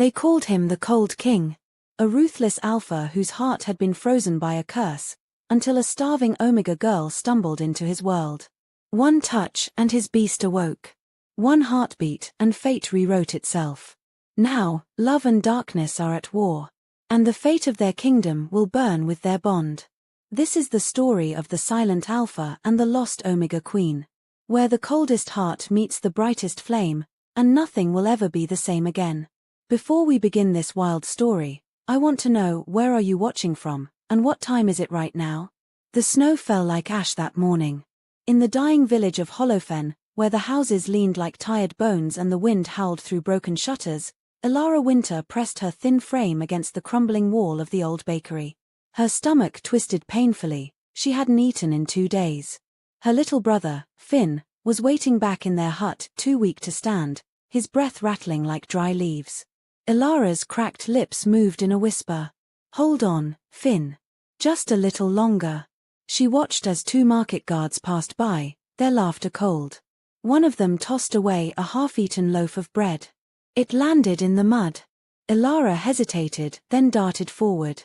They called him the Cold King, a ruthless alpha whose heart had been frozen by a curse, until a starving Omega girl stumbled into his world. One touch and his beast awoke. One heartbeat and fate rewrote itself. Now, love and darkness are at war, and the fate of their kingdom will burn with their bond. This is the story of the silent alpha and the lost Omega Queen, where the coldest heart meets the brightest flame, and nothing will ever be the same again. Before we begin this wild story, I want to know, where are you watching from, and what time is it right now? The snow fell like ash that morning. In the dying village of Holofen, where the houses leaned like tired bones and the wind howled through broken shutters, Elara Winter pressed her thin frame against the crumbling wall of the old bakery. Her stomach twisted painfully. She hadn't eaten in 2 days. Her little brother, Finn, was waiting back in their hut, too weak to stand, his breath rattling like dry leaves. Elara's cracked lips moved in a whisper. "Hold on, Finn. Just a little longer." She watched as 2 market guards passed by, their laughter cold. One of them tossed away a half-eaten loaf of bread. It landed in the mud. Elara hesitated, then darted forward.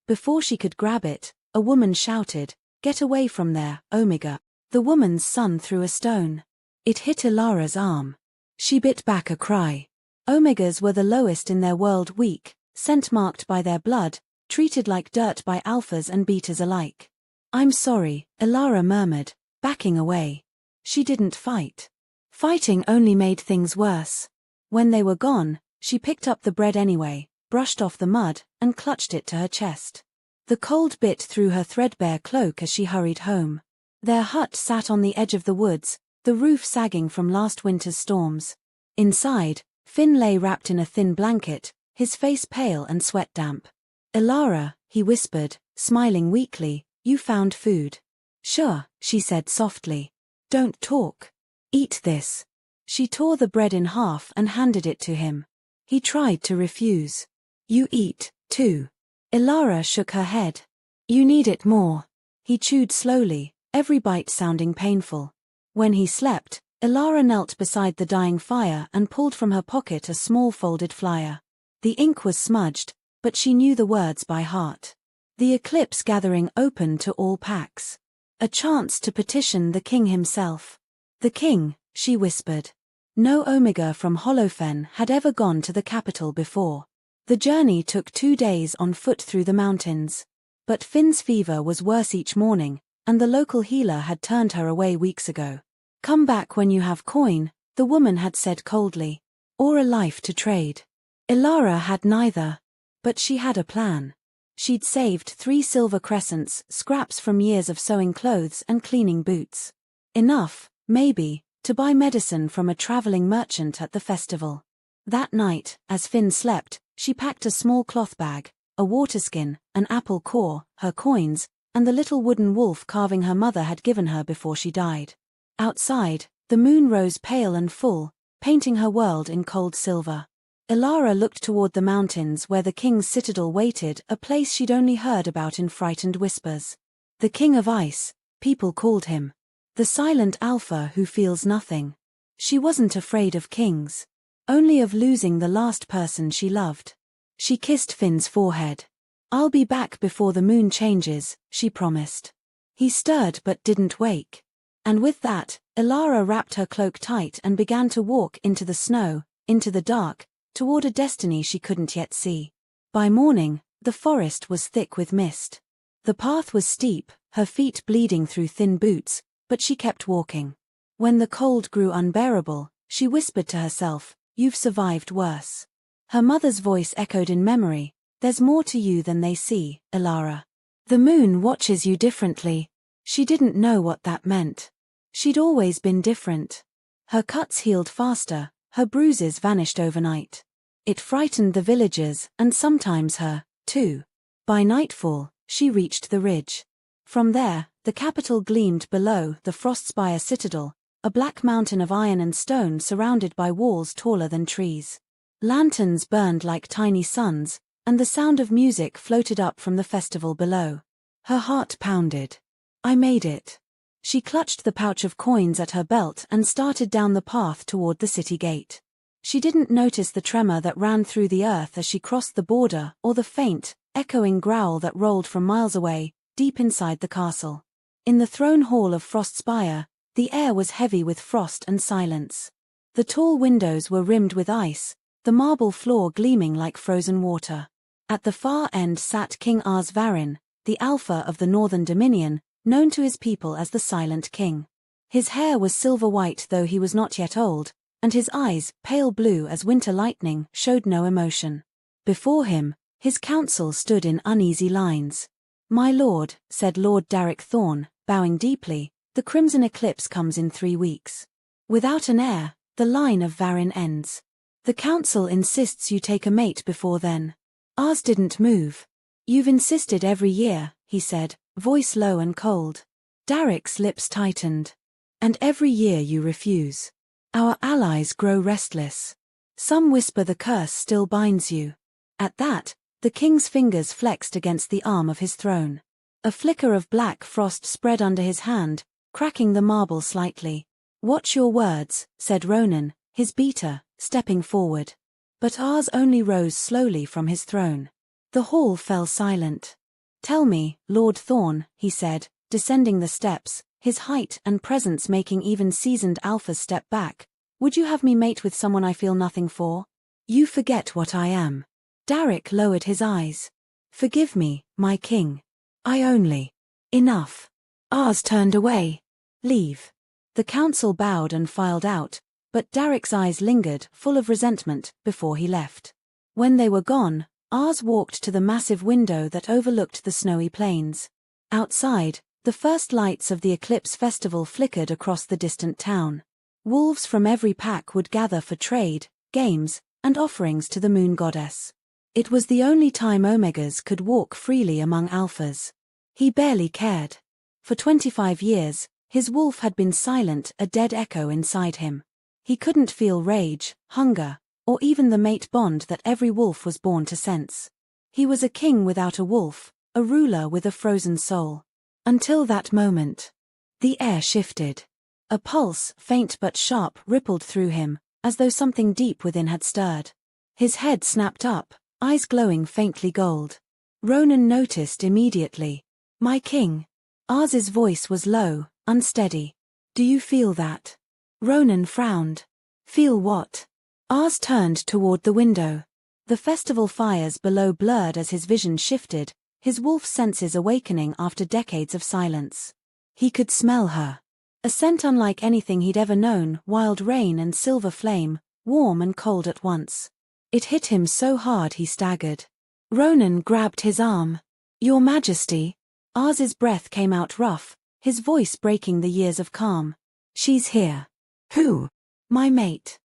Before she could grab it, a woman shouted, "Get away from there, Omega." The woman's son threw a stone. It hit Elara's arm. She bit back a cry. Omegas were the lowest in their world, weak, scent-marked by their blood, treated like dirt by alphas and betas alike. "I'm sorry," Elara murmured, backing away. She didn't fight. Fighting only made things worse. When they were gone, she picked up the bread anyway, brushed off the mud, and clutched it to her chest. The cold bit through her threadbare cloak as she hurried home. Their hut sat on the edge of the woods, the roof sagging from last winter's storms. Inside, Finn lay wrapped in a thin blanket, his face pale and sweat-damp. "Elara," he whispered, smiling weakly, "you found food." "Sure," she said softly. "Don't talk. Eat this." She tore the bread in half and handed it to him. He tried to refuse. "You eat, too." Elara shook her head. "You need it more." He chewed slowly, every bite sounding painful. When he slept, Elara knelt beside the dying fire and pulled from her pocket a small folded flyer. The ink was smudged, but she knew the words by heart. "The eclipse gathering open to all packs. A chance to petition the king himself." "The king," she whispered. No Omega from Holofen had ever gone to the capital before. The journey took 2 days on foot through the mountains. But Finn's fever was worse each morning, and the local healer had turned her away weeks ago. "Come back when you have coin," the woman had said coldly. "Or a life to trade." Elara had neither. But she had a plan. She'd saved 3 silver crescents, scraps from years of sewing clothes and cleaning boots. Enough, maybe, to buy medicine from a traveling merchant at the festival. That night, as Finn slept, she packed a small cloth bag, a waterskin, an apple core, her coins, and the little wooden wolf carving her mother had given her before she died. Outside, the moon rose pale and full, painting her world in cold silver. Elara looked toward the mountains where the king's citadel waited, a place she'd only heard about in frightened whispers. The King of Ice, people called him. The silent alpha who feels nothing. She wasn't afraid of kings. Only of losing the last person she loved. She kissed Finn's forehead. "I'll be back before the moon changes," she promised. He stirred but didn't wake. And with that, Elara wrapped her cloak tight and began to walk into the snow, into the dark, toward a destiny she couldn't yet see. By morning, the forest was thick with mist. The path was steep, her feet bleeding through thin boots, but she kept walking. When the cold grew unbearable, she whispered to herself, "You've survived worse." Her mother's voice echoed in memory, "There's more to you than they see, Elara. The moon watches you differently." She didn't know what that meant. She'd always been different. Her cuts healed faster, her bruises vanished overnight. It frightened the villagers, and sometimes her, too. By nightfall, she reached the ridge. From there, the capital gleamed below, the Frostspire citadel, a black mountain of iron and stone surrounded by walls taller than trees. Lanterns burned like tiny suns, and the sound of music floated up from the festival below. Her heart pounded. "I made it." She clutched the pouch of coins at her belt and started down the path toward the city gate. She didn't notice the tremor that ran through the earth as she crossed the border, or the faint, echoing growl that rolled from miles away, deep inside the castle. In the throne hall of Frostspire, the air was heavy with frost and silence. The tall windows were rimmed with ice, the marble floor gleaming like frozen water. At the far end sat King Ars Varin, the Alpha of the Northern Dominion, known to his people as the Silent King. His hair was silver-white though he was not yet old, and his eyes, pale blue as winter lightning, showed no emotion. Before him, his council stood in uneasy lines. "My lord," said Lord Darek Thorn, bowing deeply, "the Crimson Eclipse comes in 3 weeks. Without an heir, the line of Varin ends. The council insists you take a mate before then." Ars didn't move. "You've insisted every year," he said, voice low and cold. Darek's lips tightened. "And every year you refuse. Our allies grow restless. Some whisper the curse still binds you." At that, the king's fingers flexed against the arm of his throne. A flicker of black frost spread under his hand, cracking the marble slightly. "Watch your words," said Ronan, his beater, stepping forward. But Ars only rose slowly from his throne. The hall fell silent. "Tell me, Lord Thorn," he said, descending the steps, his height and presence making even seasoned alphas step back, "would you have me mate with someone I feel nothing for? You forget what I am." Darek lowered his eyes. "Forgive me, my king. I only..." "Enough." Ars turned away. "Leave." The council bowed and filed out, but Darek's eyes lingered, full of resentment, before he left. When they were gone, Ars walked to the massive window that overlooked the snowy plains. Outside, the first lights of the Eclipse Festival flickered across the distant town. Wolves from every pack would gather for trade, games, and offerings to the moon goddess. It was the only time Omegas could walk freely among alphas. He barely cared. For 25 years, his wolf had been silent, a dead echo inside him. He couldn't feel rage, hunger, or even the mate bond that every wolf was born to sense. He was a king without a wolf, a ruler with a frozen soul. Until that moment. The air shifted. A pulse, faint but sharp, rippled through him, as though something deep within had stirred. His head snapped up, eyes glowing faintly gold. Ronan noticed immediately. "My king." Ars's voice was low, unsteady. "Do you feel that?" Ronan frowned. "Feel what?" Ars turned toward the window. The festival fires below blurred as his vision shifted, his wolf senses awakening after decades of silence. He could smell her. A scent unlike anything he'd ever known, wild rain and silver flame, warm and cold at once. It hit him so hard he staggered. Ronan grabbed his arm. "Your Majesty." Ars's breath came out rough, his voice breaking the years of calm. "She's here." "Who?" "My mate."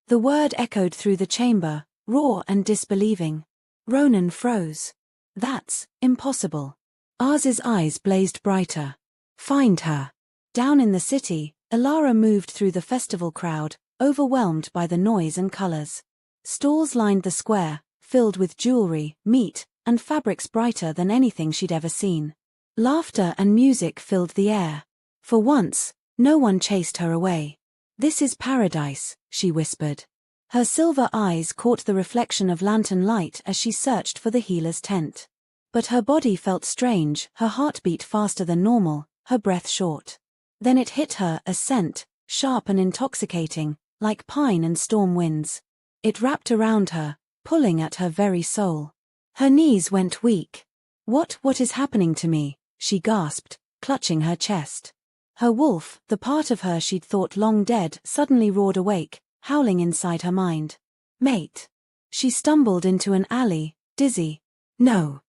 The word echoed through the chamber, raw and disbelieving. Ronan froze. "That's impossible." Ars's eyes blazed brighter. "Find her." Down in the city, Elara moved through the festival crowd, overwhelmed by the noise and colors. Stalls lined the square, filled with jewelry, meat, and fabrics brighter than anything she'd ever seen. Laughter and music filled the air. For once, no one chased her away. "This is paradise," she whispered. Her silver eyes caught the reflection of lantern light as she searched for the healer's tent. But her body felt strange, her heart beat faster than normal, her breath short. Then it hit her, a scent, sharp and intoxicating, like pine and storm winds. It wrapped around her, pulling at her very soul. Her knees went weak. What is happening to me?" she gasped, clutching her chest. Her wolf, the part of her she'd thought long dead, suddenly roared awake, howling inside her mind. "Mate." She stumbled into an alley, dizzy. No,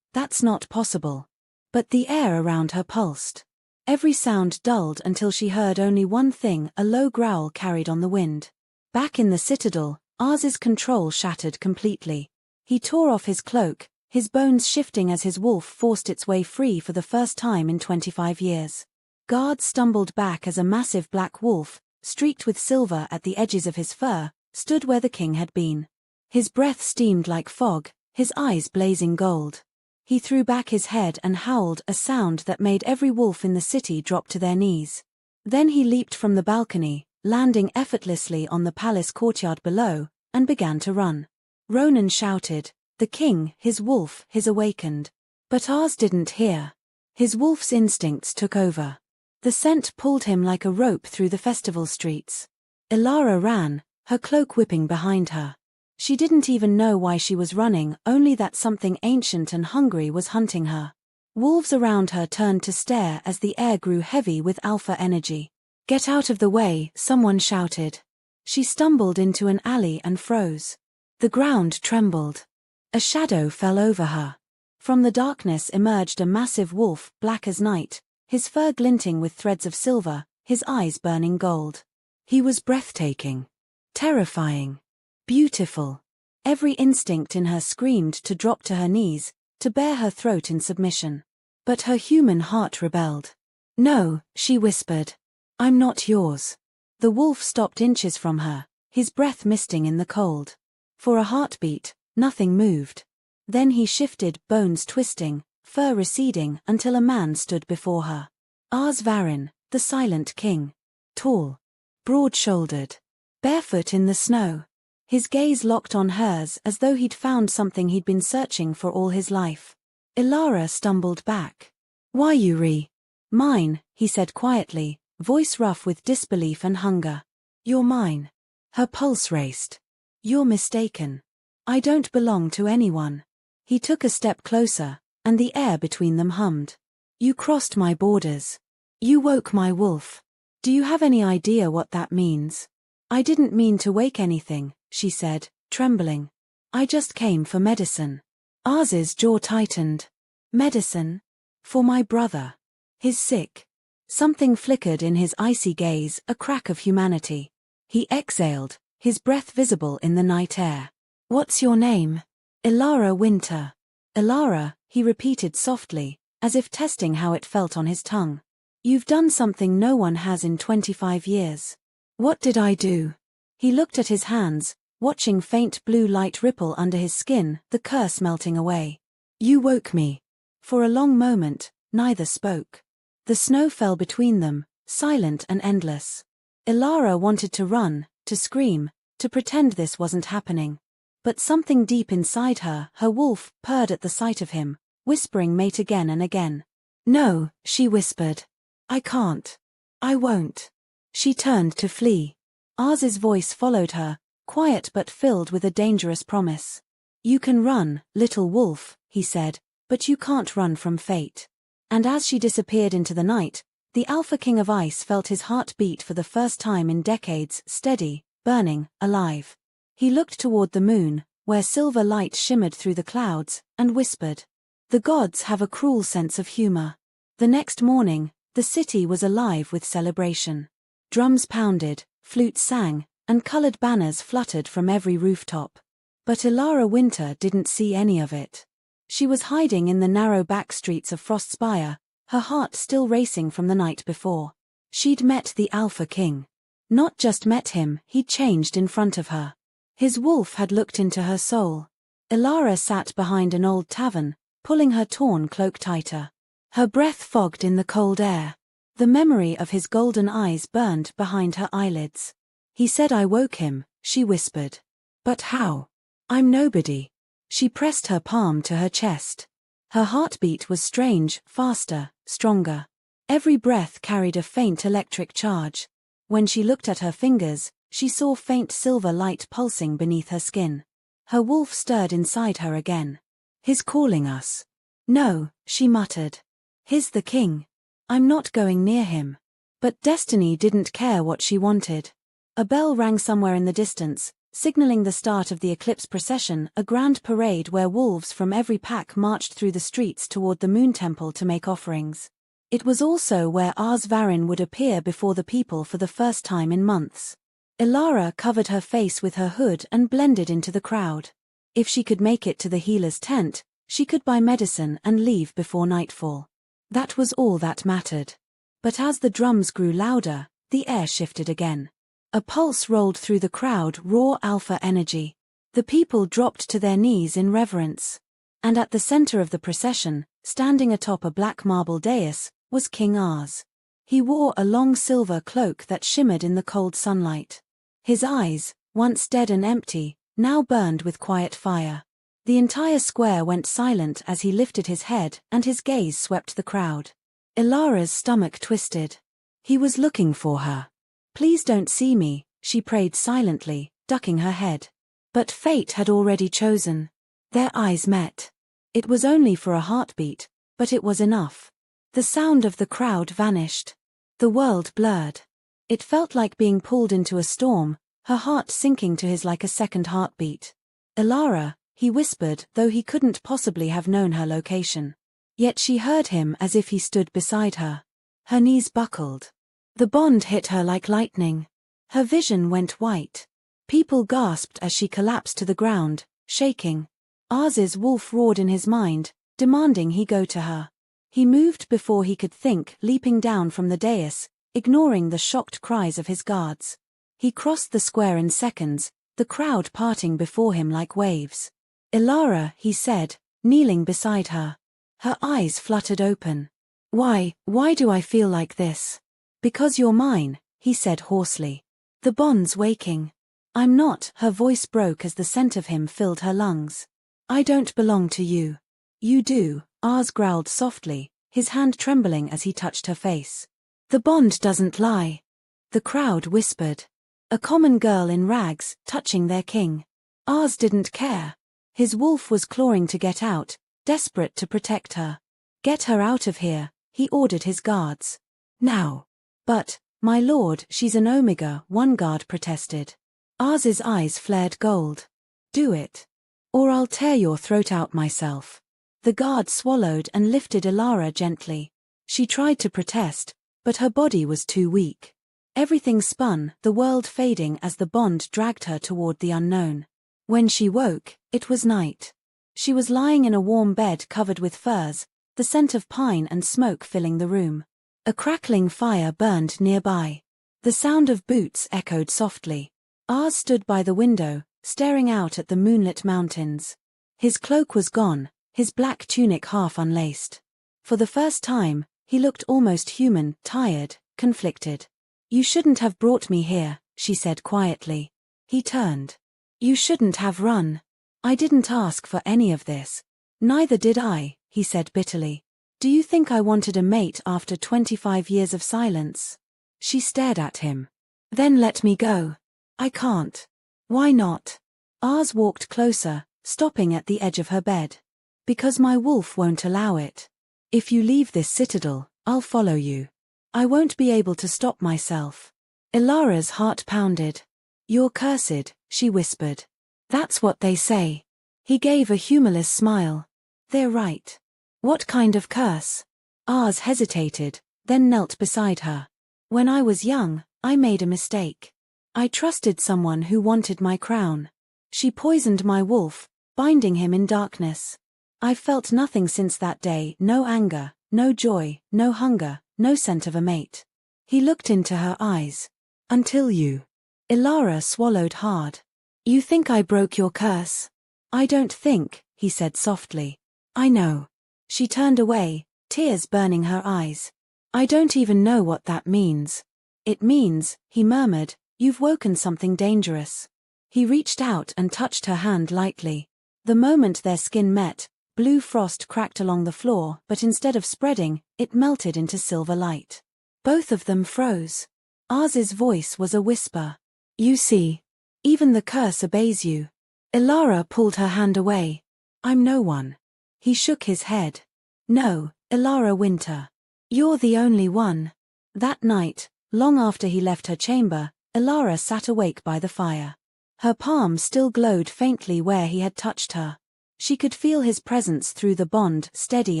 that's not possible. But the air around her pulsed. Every sound dulled until she heard only one thing, a low growl carried on the wind. Back in the citadel, Ars's control shattered completely. He tore off his cloak, his bones shifting as his wolf forced its way free for the first time in 25 years. Guards stumbled back as a massive black wolf, streaked with silver at the edges of his fur, stood where the king had been. His breath steamed like fog, his eyes blazing gold. He threw back his head and howled, a sound that made every wolf in the city drop to their knees. Then he leaped from the balcony, landing effortlessly on the palace courtyard below, and began to run. Ronan shouted, "The king, his wolf, his awakened." But Ars didn't hear. His wolf's instincts took over. The scent pulled him like a rope through the festival streets. Ilara ran, her cloak whipping behind her. She didn't even know why she was running, only that something ancient and hungry was hunting her. Wolves around her turned to stare as the air grew heavy with alpha energy. "Get out of the way," someone shouted. She stumbled into an alley and froze. The ground trembled. A shadow fell over her. From the darkness emerged a massive wolf, black as night, his fur glinting with threads of silver, his eyes burning gold. He was breathtaking. Terrifying. Beautiful. Every instinct in her screamed to drop to her knees, to bare her throat in submission. But her human heart rebelled. "No," she whispered. "I'm not yours." The wolf stopped inches from her, his breath misting in the cold. For a heartbeat, nothing moved. Then he shifted, bones twisting, fur receding, until a man stood before her. Ars Varin, the silent king. Tall. Broad-shouldered. Barefoot in the snow. His gaze locked on hers as though he'd found something he'd been searching for all his life. Ilara stumbled back. "Why Yuri?" "Mine," he said quietly, voice rough with disbelief and hunger. "You're mine." Her pulse raced. "You're mistaken. I don't belong to anyone." He took a step closer, and the air between them hummed. "You crossed my borders. You woke my wolf. Do you have any idea what that means?" "I didn't mean to wake anything," she said, trembling. "I just came for medicine." Ars's jaw tightened. "Medicine? For my brother? He's sick." Something flickered in his icy gaze, a crack of humanity. He exhaled, his breath visible in the night air. "What's your name?" "Ilara Winter." "Ilara," he repeated softly, as if testing how it felt on his tongue. "You've done something no one has in 25 years. "What did I do?" He looked at his hands, watching faint blue light ripple under his skin, the curse melting away. "You woke me." For a long moment, neither spoke. The snow fell between them, silent and endless. Ilara wanted to run, to scream, to pretend this wasn't happening. But something deep inside her, her wolf, purred at the sight of him, whispering mate again and again. "No," she whispered. "I can't. I won't." She turned to flee. Ars's voice followed her, quiet but filled with a dangerous promise. "You can run, little wolf," he said, "but you can't run from fate." And as she disappeared into the night, the Alpha King of Ice felt his heart beat for the first time in decades, steady, burning, alive. He looked toward the moon, where silver light shimmered through the clouds, and whispered, "The gods have a cruel sense of humor." The next morning, the city was alive with celebration. Drums pounded, flutes sang, and colored banners fluttered from every rooftop. But Ilara Winter didn't see any of it. She was hiding in the narrow back streets of Frostspire, her heart still racing from the night before. She'd met the Alpha King. Not just met him, he'd changed in front of her. His wolf had looked into her soul. Ilara sat behind an old tavern, pulling her torn cloak tighter. Her breath fogged in the cold air. The memory of his golden eyes burned behind her eyelids. "He said I woke him," she whispered. "But how? I'm nobody." She pressed her palm to her chest. Her heartbeat was strange, faster, stronger. Every breath carried a faint electric charge. When she looked at her fingers, she saw faint silver light pulsing beneath her skin. Her wolf stirred inside her again. "He's calling us." "No," she muttered. "He's the king. I'm not going near him." But destiny didn't care what she wanted. A bell rang somewhere in the distance, signaling the start of the eclipse procession, a grand parade where wolves from every pack marched through the streets toward the moon temple to make offerings. It was also where Ars Varin would appear before the people for the first time in months. Ilara covered her face with her hood and blended into the crowd. If she could make it to the healer's tent, she could buy medicine and leave before nightfall. That was all that mattered. But as the drums grew louder, the air shifted again. A pulse rolled through the crowd, raw alpha energy. The people dropped to their knees in reverence. And at the center of the procession, standing atop a black marble dais, was King Ars. He wore a long silver cloak that shimmered in the cold sunlight. His eyes, once dead and empty, now burned with quiet fire. The entire square went silent as he lifted his head and his gaze swept the crowd. Ilara's stomach twisted. He was looking for her. "Please don't see me," she prayed silently, ducking her head. But fate had already chosen. Their eyes met. It was only for a heartbeat, but it was enough. The sound of the crowd vanished. The world blurred. It felt like being pulled into a storm, her heart sinking to his like a second heartbeat. "Ilara," he whispered, though he couldn't possibly have known her location. Yet she heard him as if he stood beside her. Her knees buckled. The bond hit her like lightning. Her vision went white. People gasped as she collapsed to the ground, shaking. Arz's wolf roared in his mind, demanding he go to her. He moved before he could think, leaping down from the dais, ignoring the shocked cries of his guards. He crossed the square in seconds, the crowd parting before him like waves. "Ilara," he said, kneeling beside her. Her eyes fluttered open. Why do I feel like this?" "Because you're mine," he said hoarsely. "The bond's waking." "I'm not," her voice broke as the scent of him filled her lungs. "I don't belong to you." "You do," Arz growled softly, his hand trembling as he touched her face. "The bond doesn't lie." The crowd whispered. A common girl in rags, touching their king. Arz didn't care. His wolf was clawing to get out, desperate to protect her. "Get her out of here," he ordered his guards. "Now." "But, my lord, she's an Omega," one guard protested. Arz's eyes flared gold. "Do it. Or I'll tear your throat out myself." The guard swallowed and lifted Ilara gently. She tried to protest, but her body was too weak. Everything spun, the world fading as the bond dragged her toward the unknown. When she woke, it was night. She was lying in a warm bed covered with furs, the scent of pine and smoke filling the room. A crackling fire burned nearby. The sound of boots echoed softly. Arz stood by the window, staring out at the moonlit mountains. His cloak was gone, his black tunic half unlaced. For the first time, he looked almost human, tired, conflicted. "You shouldn't have brought me here," she said quietly. He turned. "You shouldn't have run. I didn't ask for any of this." "Neither did I," he said bitterly. "Do you think I wanted a mate after 25 years of silence?" She stared at him. "Then let me go." "I can't." "Why not?" Arz walked closer, stopping at the edge of her bed. "Because my wolf won't allow it. If you leave this citadel, I'll follow you. I won't be able to stop myself." Ilara's heart pounded. "You're cursed," she whispered. "That's what they say." He gave a humorless smile. "They're right." "What kind of curse?" Arz hesitated, then knelt beside her. "When I was young, I made a mistake. I trusted someone who wanted my crown. She poisoned my wolf, binding him in darkness. I've felt nothing since that day, no anger, no joy, no hunger, no scent of a mate." He looked into her eyes. "Until you." Ilara swallowed hard. "You think I broke your curse?" "I don't think," he said softly. "I know." She turned away, tears burning her eyes. "I don't even know what that means." "It means," he murmured, "you've woken something dangerous." He reached out and touched her hand lightly. The moment their skin met, blue frost cracked along the floor, but instead of spreading, it melted into silver light. Both of them froze. Arz's voice was a whisper. "You see. Even the curse obeys you." Ilara pulled her hand away. "I'm no one." He shook his head. "No, Ilara Winter. You're the only one." That night, long after he left her chamber, Ilara sat awake by the fire. Her palm still glowed faintly where he had touched her. She could feel his presence through the bond, steady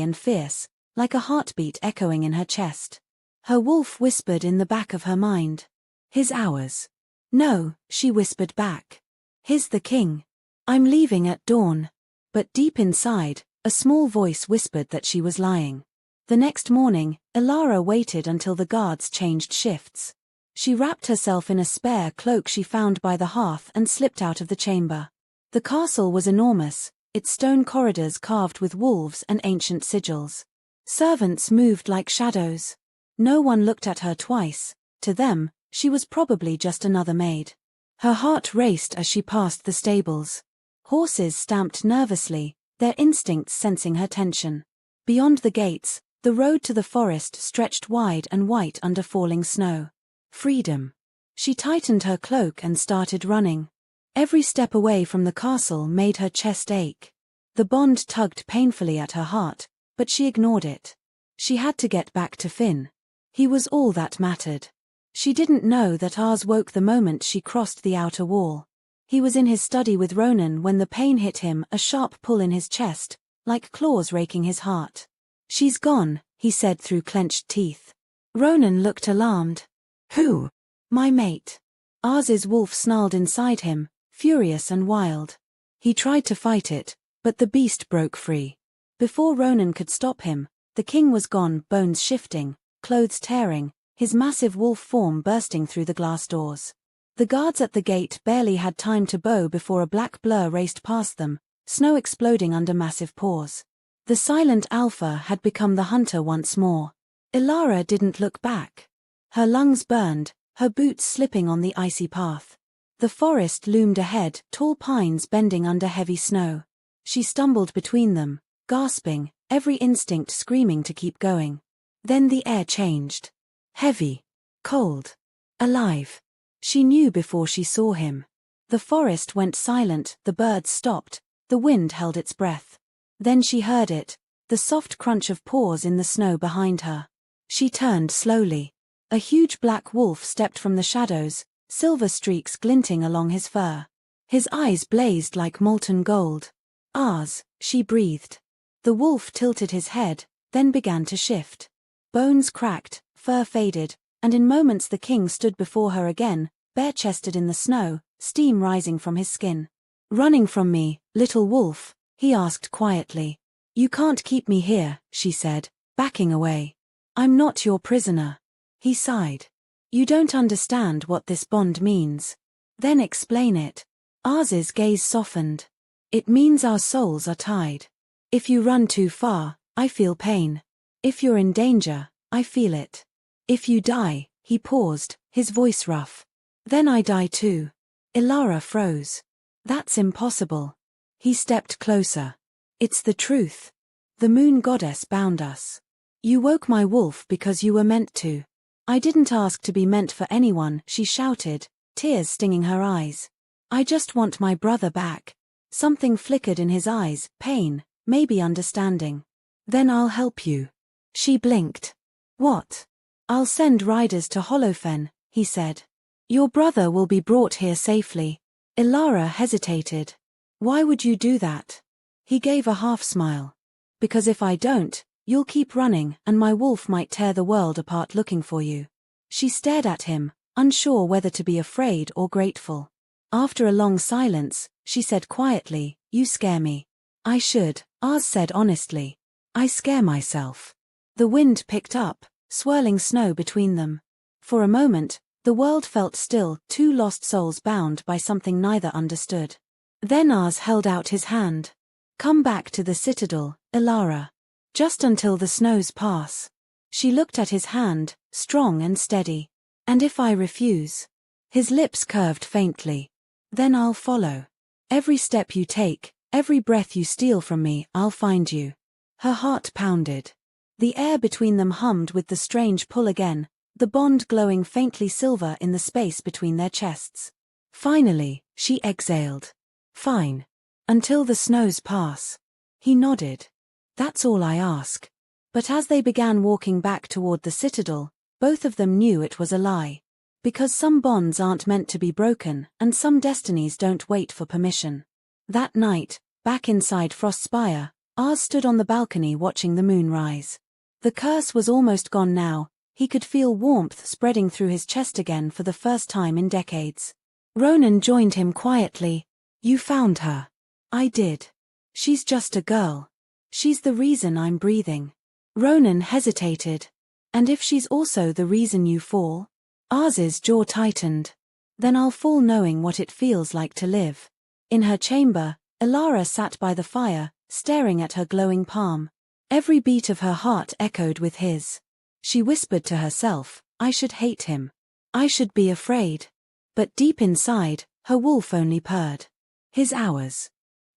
and fierce, like a heartbeat echoing in her chest. Her wolf whispered in the back of her mind. "His hours." "No," she whispered back. "His the king. I'm leaving at dawn." But deep inside, a small voice whispered that she was lying. The next morning, Ilara waited until the guards changed shifts. She wrapped herself in a spare cloak she found by the hearth and slipped out of the chamber. The castle was enormous, its stone corridors carved with wolves and ancient sigils. Servants moved like shadows. No one looked at her twice. To them, she was probably just another maid. Her heart raced as she passed the stables. Horses stamped nervously, their instincts sensing her tension. Beyond the gates, the road to the forest stretched wide and white under falling snow. Freedom. She tightened her cloak and started running. Every step away from the castle made her chest ache. The bond tugged painfully at her heart, but she ignored it. She had to get back to Finn. He was all that mattered. She didn't know that Ars woke the moment she crossed the outer wall. He was in his study with Ronan when the pain hit him, a sharp pull in his chest, like claws raking his heart. "She's gone," he said through clenched teeth. Ronan looked alarmed. "Who?" "My mate." Ars's wolf snarled inside him, furious and wild. He tried to fight it, but the beast broke free. Before Ronan could stop him, the king was gone, bones shifting, clothes tearing, his massive wolf form bursting through the glass doors. The guards at the gate barely had time to bow before a black blur raced past them, snow exploding under massive paws. The silent alpha had become the hunter once more. Ilara didn't look back. Her lungs burned, her boots slipping on the icy path. The forest loomed ahead, tall pines bending under heavy snow. She stumbled between them, gasping, every instinct screaming to keep going. Then the air changed. Heavy. Cold. Alive. She knew before she saw him. The forest went silent, the birds stopped, the wind held its breath. Then she heard it, the soft crunch of paws in the snow behind her. She turned slowly. A huge black wolf stepped from the shadows, silver streaks glinting along his fur. His eyes blazed like molten gold. "Ars," she breathed. The wolf tilted his head, then began to shift. Bones cracked, fur faded, and in moments the king stood before her again, bare-chested in the snow, steam rising from his skin. "Running from me, little wolf?" he asked quietly. "You can't keep me here," she said, backing away. "I'm not your prisoner." He sighed. "You don't understand what this bond means." "Then explain it." Ars's gaze softened. "It means our souls are tied. If you run too far, I feel pain. If you're in danger, I feel it. If you die," he paused, his voice rough. "Then I die too." Ilara froze. "That's impossible." He stepped closer. "It's the truth. The moon goddess bound us. You woke my wolf because you were meant to." "I didn't ask to be meant for anyone," she shouted, tears stinging her eyes. "I just want my brother back." Something flickered in his eyes, pain, maybe understanding. "Then I'll help you." She blinked. "What?" "I'll send riders to Holofen," he said. "Your brother will be brought here safely." Ilara hesitated. "Why would you do that?" He gave a half-smile. "Because if I don't, you'll keep running and my wolf might tear the world apart looking for you." She stared at him, unsure whether to be afraid or grateful. After a long silence, she said quietly, "You scare me." "I should," Ars said honestly. "I scare myself." The wind picked up, swirling snow between them. For a moment, the world felt still, two lost souls bound by something neither understood. Then Ars held out his hand. "Come back to the citadel, Ilara. Just until the snows pass." She looked at his hand, strong and steady. "And if I refuse?" His lips curved faintly. "Then I'll follow. Every step you take, every breath you steal from me, I'll find you." Her heart pounded. The air between them hummed with the strange pull again, the bond glowing faintly silver in the space between their chests. Finally, she exhaled. "Fine. Until the snows pass." He nodded. "That's all I ask." But as they began walking back toward the citadel, both of them knew it was a lie. Because some bonds aren't meant to be broken, and some destinies don't wait for permission. That night, back inside Frostspire, Ars stood on the balcony watching the moon rise. The curse was almost gone now, he could feel warmth spreading through his chest again for the first time in decades. Ronan joined him quietly. "You found her." "I did. She's just a girl. She's the reason I'm breathing." Ronan hesitated. "And if she's also the reason you fall?" Ars's jaw tightened. "Then I'll fall knowing what it feels like to live." In her chamber, Ilara sat by the fire, staring at her glowing palm. Every beat of her heart echoed with his. She whispered to herself, I should hate him. I should be afraid. But deep inside, her wolf only purred. His hours.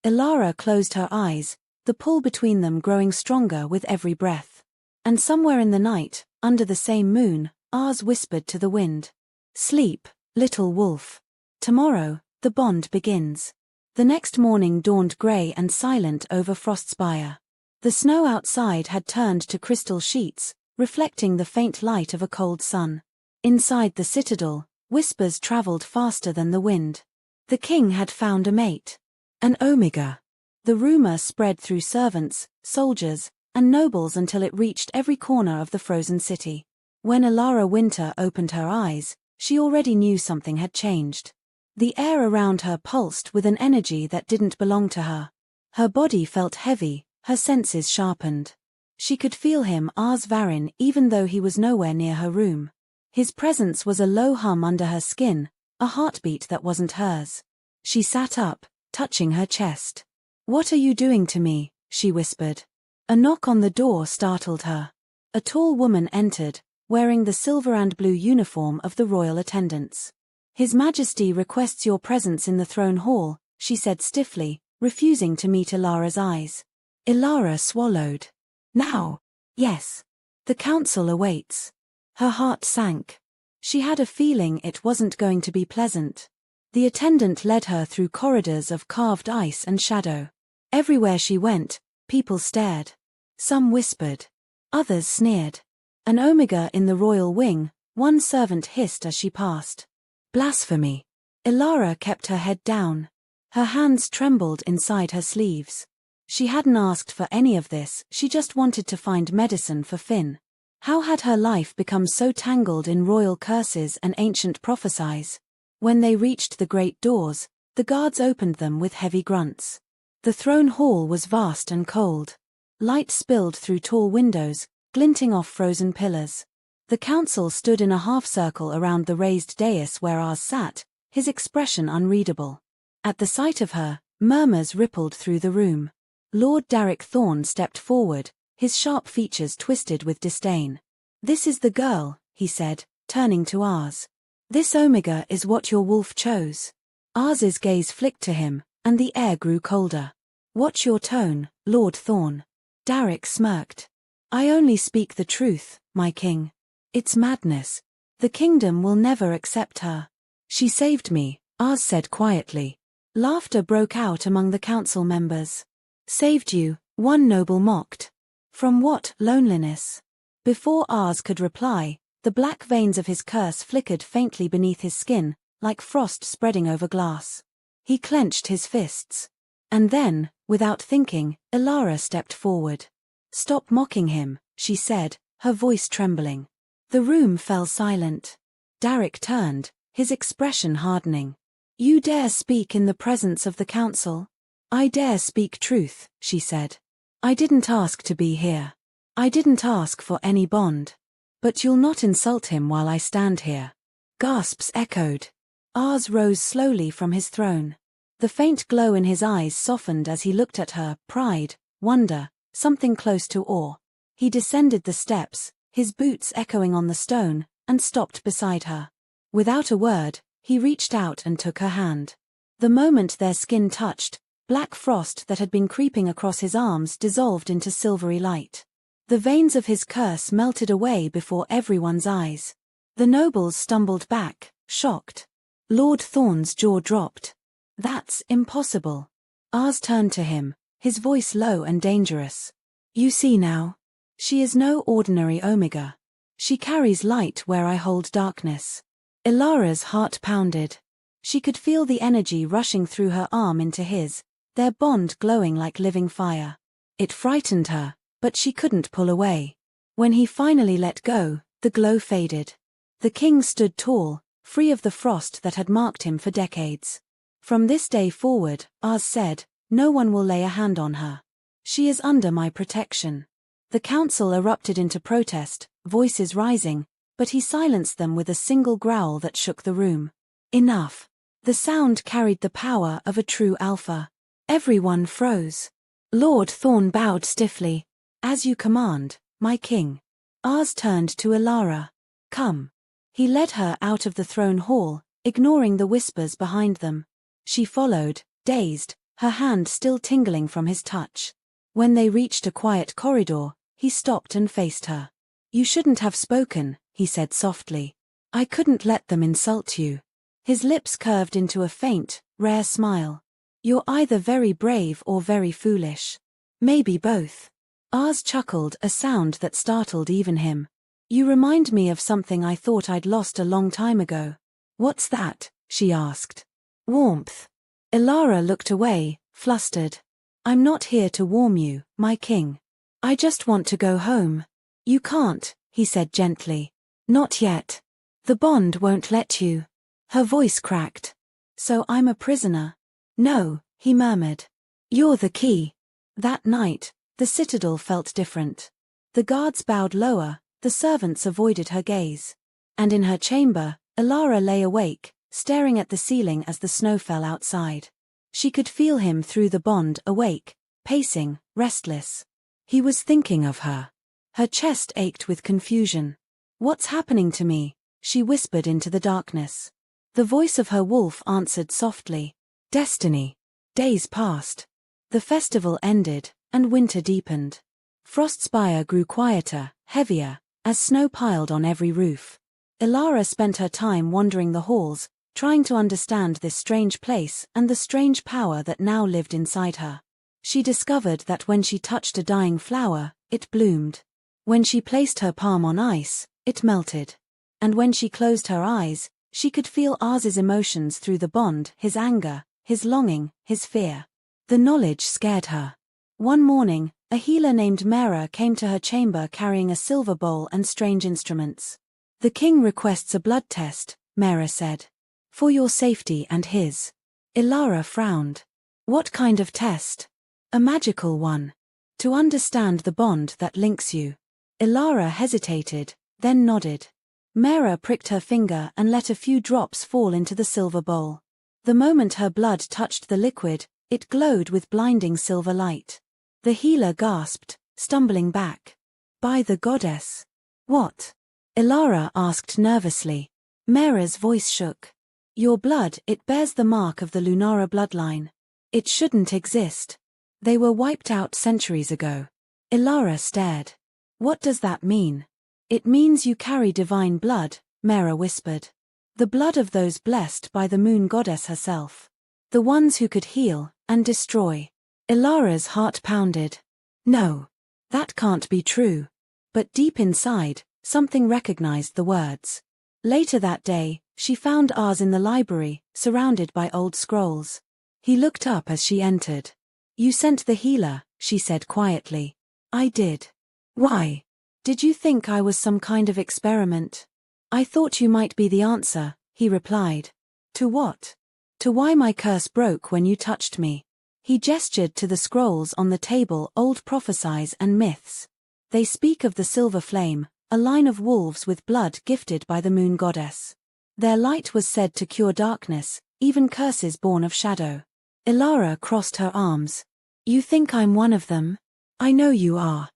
Ilara closed her eyes, the pull between them growing stronger with every breath. And somewhere in the night, under the same moon, Ars whispered to the wind. Sleep, little wolf. Tomorrow, the bond begins. The next morning dawned grey and silent over Frostspire. The snow outside had turned to crystal sheets, reflecting the faint light of a cold sun. Inside the citadel, whispers travelled faster than the wind. The king had found a mate. An Omega. The rumour spread through servants, soldiers, and nobles until it reached every corner of the frozen city. When Ilara Winter opened her eyes, she already knew something had changed. The air around her pulsed with an energy that didn't belong to her. Her body felt heavy, her senses sharpened. She could feel him, Ars Varin, even though he was nowhere near her room. His presence was a low hum under her skin, a heartbeat that wasn't hers. She sat up, touching her chest. What are you doing to me? She whispered. A knock on the door startled her. A tall woman entered, wearing the silver and blue uniform of the royal attendants. His Majesty requests your presence in the throne hall, she said stiffly, refusing to meet Ilara's eyes. Ilara swallowed. Now? Yes. The council awaits. Her heart sank. She had a feeling it wasn't going to be pleasant. The attendant led her through corridors of carved ice and shadow. Everywhere she went, people stared. Some whispered. Others sneered. An Omega in the royal wing, one servant hissed as she passed. Blasphemy. Ilara kept her head down. Her hands trembled inside her sleeves. She hadn't asked for any of this, she just wanted to find medicine for Finn. How had her life become so tangled in royal curses and ancient prophecies? When they reached the great doors, the guards opened them with heavy grunts. The throne hall was vast and cold. Light spilled through tall windows, glinting off frozen pillars. The council stood in a half-circle around the raised dais where Ars sat, his expression unreadable. At the sight of her, murmurs rippled through the room. Lord Darrick Thorne stepped forward, his sharp features twisted with disdain. This is the girl, he said, turning to Ars. This Omega is what your wolf chose. Ars's gaze flicked to him, and the air grew colder. Watch your tone, Lord Thorne. Darrick smirked. I only speak the truth, my king. It's madness. The kingdom will never accept her. She saved me, Ars said quietly. Laughter broke out among the council members. Saved you, one noble mocked. From what loneliness? Before Ars could reply, the black veins of his curse flickered faintly beneath his skin, like frost spreading over glass. He clenched his fists. And then, without thinking, Ilara stepped forward. Stop mocking him, she said, her voice trembling. The room fell silent. Darrick turned, his expression hardening. You dare speak in the presence of the council? I dare speak truth, she said. I didn't ask to be here. I didn't ask for any bond. But you'll not insult him while I stand here. Gasps echoed. Ars rose slowly from his throne. The faint glow in his eyes softened as he looked at her, pride, wonder, something close to awe. He descended the steps, his boots echoing on the stone, and stopped beside her. Without a word, he reached out and took her hand. The moment their skin touched, black frost that had been creeping across his arms dissolved into silvery light. The veins of his curse melted away before everyone's eyes. The nobles stumbled back, shocked. Lord Thorne's jaw dropped. That's impossible. Ars turned to him, his voice low and dangerous. You see now. She is no ordinary Omega. She carries light where I hold darkness. Ilara's heart pounded. She could feel the energy rushing through her arm into his, their bond glowing like living fire. It frightened her, but she couldn't pull away. When he finally let go, the glow faded. The king stood tall, free of the frost that had marked him for decades. From this day forward, Ars said, no one will lay a hand on her. She is under my protection. The council erupted into protest, voices rising, but he silenced them with a single growl that shook the room. Enough. The sound carried the power of a true alpha. Everyone froze. Lord Thorne bowed stiffly. As you command, my king. Ars turned to Elara. Come. He led her out of the throne hall, ignoring the whispers behind them. She followed, dazed, her hand still tingling from his touch. When they reached a quiet corridor, he stopped and faced her. You shouldn't have spoken, he said softly. I couldn't let them insult you. His lips curved into a faint, rare smile. You're either very brave or very foolish. Maybe both. Ars chuckled, a sound that startled even him. You remind me of something I thought I'd lost a long time ago. What's that? She asked. Warmth. Elara looked away, flustered. I'm not here to warm you, my king. I just want to go home. You can't, he said gently. Not yet. The bond won't let you. Her voice cracked. So I'm a prisoner? No, he murmured. You're the key. That night, the citadel felt different. The guards bowed lower, the servants avoided her gaze. And in her chamber, Elara lay awake, staring at the ceiling as the snow fell outside. She could feel him through the bond, awake, pacing, restless. He was thinking of her. Her chest ached with confusion. What's happening to me? She whispered into the darkness. The voice of her wolf answered softly. Destiny. Days passed. The festival ended, and winter deepened. Frostspire grew quieter, heavier, as snow piled on every roof. Elara spent her time wandering the halls, trying to understand this strange place and the strange power that now lived inside her. She discovered that when she touched a dying flower, it bloomed. When she placed her palm on ice, it melted. And when she closed her eyes, she could feel Ars's emotions through the bond, his anger, his longing, his fear. The knowledge scared her. One morning, a healer named Mera came to her chamber carrying a silver bowl and strange instruments. The king requests a blood test, Mera said. For your safety and his. Elara frowned. What kind of test? A magical one. To understand the bond that links you. Elara hesitated, then nodded. Mera pricked her finger and let a few drops fall into the silver bowl. The moment her blood touched the liquid, it glowed with blinding silver light. The healer gasped, stumbling back. By the goddess. What? Elara asked nervously. Mera's voice shook. Your blood, it bears the mark of the Lunara bloodline. It shouldn't exist. They were wiped out centuries ago. Elara stared. What does that mean? It means you carry divine blood, Mera whispered. The blood of those blessed by the moon goddess herself. The ones who could heal and destroy. Elara's heart pounded. No. That can't be true. But deep inside, something recognized the words. Later that day, she found Ars in the library, surrounded by old scrolls. He looked up as she entered. You sent the healer, she said quietly. I did. Why? Did you think I was some kind of experiment? I thought you might be the answer, he replied. To what? To why my curse broke when you touched me. He gestured to the scrolls on the table, old prophecies and myths. They speak of the silver flame, a line of wolves with blood gifted by the moon goddess. Their light was said to cure darkness, even curses born of shadow. Elara crossed her arms. You think I'm one of them? I know you are.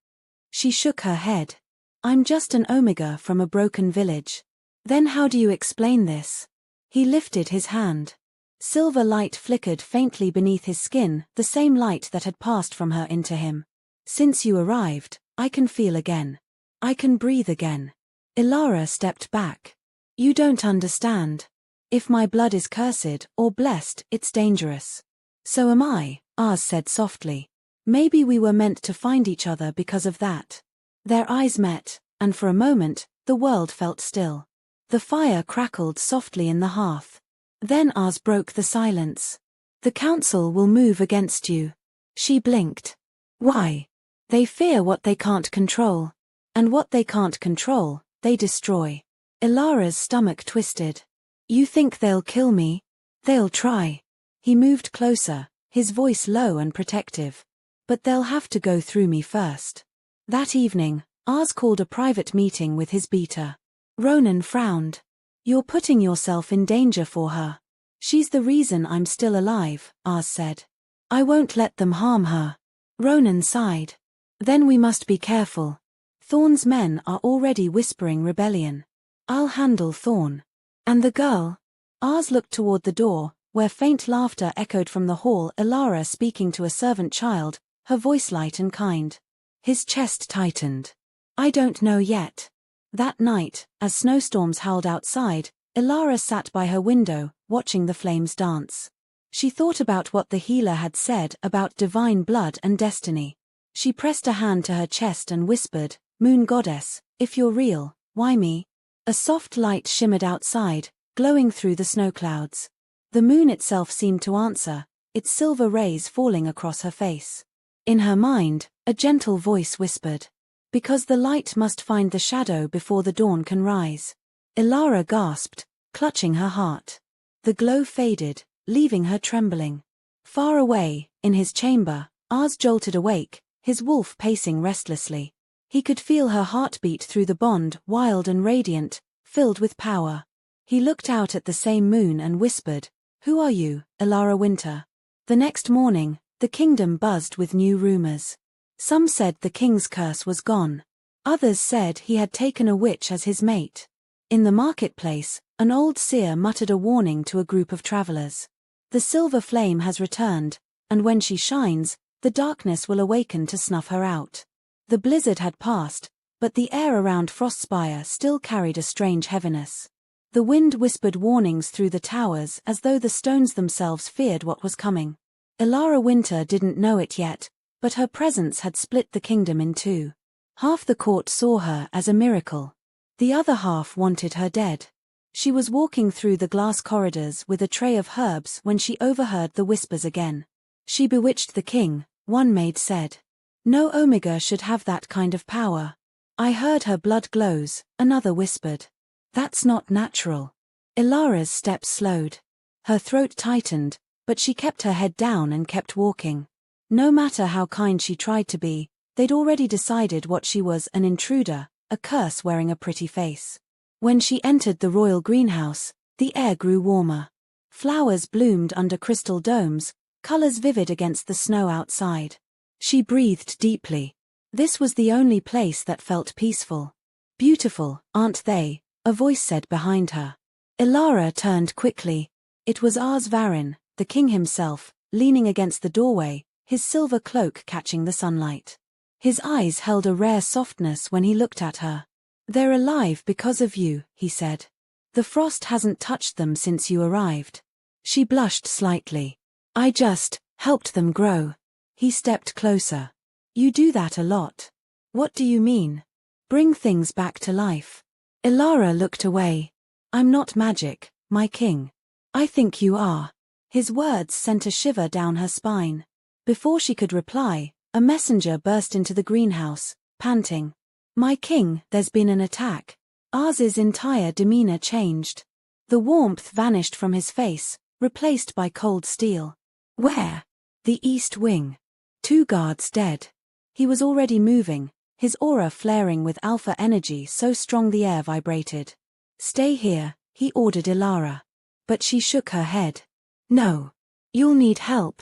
She shook her head. I'm just an omega from a broken village. Then how do you explain this? He lifted his hand. Silver light flickered faintly beneath his skin, the same light that had passed from her into him. Since you arrived, I can feel again. I can breathe again. Elara stepped back. You don't understand. If my blood is cursed or blessed, it's dangerous. So am I, Ars said softly. Maybe we were meant to find each other because of that. Their eyes met, and for a moment, the world felt still. The fire crackled softly in the hearth. Then Ars broke the silence. The council will move against you. She blinked. Why? They fear what they can't control. And what they can't control, they destroy. Elara's stomach twisted. You think they'll kill me? They'll try. He moved closer, his voice low and protective. But they'll have to go through me first. That evening, Ars called a private meeting with his beater. Ronan frowned. You're putting yourself in danger for her. She's the reason I'm still alive, Ars said. I won't let them harm her. Ronan sighed. Then we must be careful. Thorn's men are already whispering rebellion. I'll handle Thorn. And the girl? Ars looked toward the door, where faint laughter echoed from the hall. Elara speaking to a servant child, her voice light and kind. His chest tightened. I don't know yet. That night, as snowstorms howled outside, Elara sat by her window, watching the flames dance. She thought about what the healer had said about divine blood and destiny. She pressed a hand to her chest and whispered, Moon Goddess, if you're real, why me? A soft light shimmered outside, glowing through the snow clouds. The moon itself seemed to answer, its silver rays falling across her face. In her mind, a gentle voice whispered, because the light must find the shadow before the dawn can rise. Elara gasped, clutching her heart. The glow faded, leaving her trembling. Far away, in his chamber, Ars jolted awake, his wolf pacing restlessly. He could feel her heartbeat through the bond, wild and radiant, filled with power. He looked out at the same moon and whispered, Who are you, Elara Winter? The next morning, the kingdom buzzed with new rumors. Some said the king's curse was gone. Others said he had taken a witch as his mate. In the marketplace, an old seer muttered a warning to a group of travelers. The silver flame has returned, and when she shines, the darkness will awaken to snuff her out. The blizzard had passed, but the air around Frostspire still carried a strange heaviness. The wind whispered warnings through the towers as though the stones themselves feared what was coming. Elara Winter didn't know it yet, but her presence had split the kingdom in two. Half the court saw her as a miracle. The other half wanted her dead. She was walking through the glass corridors with a tray of herbs when she overheard the whispers again. She bewitched the king, one maid said. No Omega should have that kind of power. I heard her blood glows, another whispered. That's not natural. Elara's steps slowed. Her throat tightened, but she kept her head down and kept walking. No matter how kind she tried to be, they'd already decided what she was, an intruder, a curse wearing a pretty face. When she entered the royal greenhouse, the air grew warmer. Flowers bloomed under crystal domes, colors vivid against the snow outside. She breathed deeply. This was the only place that felt peaceful. Beautiful, aren't they? A voice said behind her. Elara turned quickly. It was Ars Varin, the king himself, leaning against the doorway, his silver cloak catching the sunlight. His eyes held a rare softness when he looked at her. They're alive because of you, he said. The frost hasn't touched them since you arrived. She blushed slightly. I just helped them grow. He stepped closer. You do that a lot. What do you mean? Bring things back to life. Elara looked away. I'm not magic, my king. I think you are. His words sent a shiver down her spine. Before she could reply, a messenger burst into the greenhouse, panting. My king, there's been an attack. Ars's entire demeanor changed. The warmth vanished from his face, replaced by cold steel. Where? The East Wing. 2 guards dead. He was already moving, his aura flaring with alpha energy so strong the air vibrated. Stay here, he ordered Elara. But she shook her head. No. You'll need help.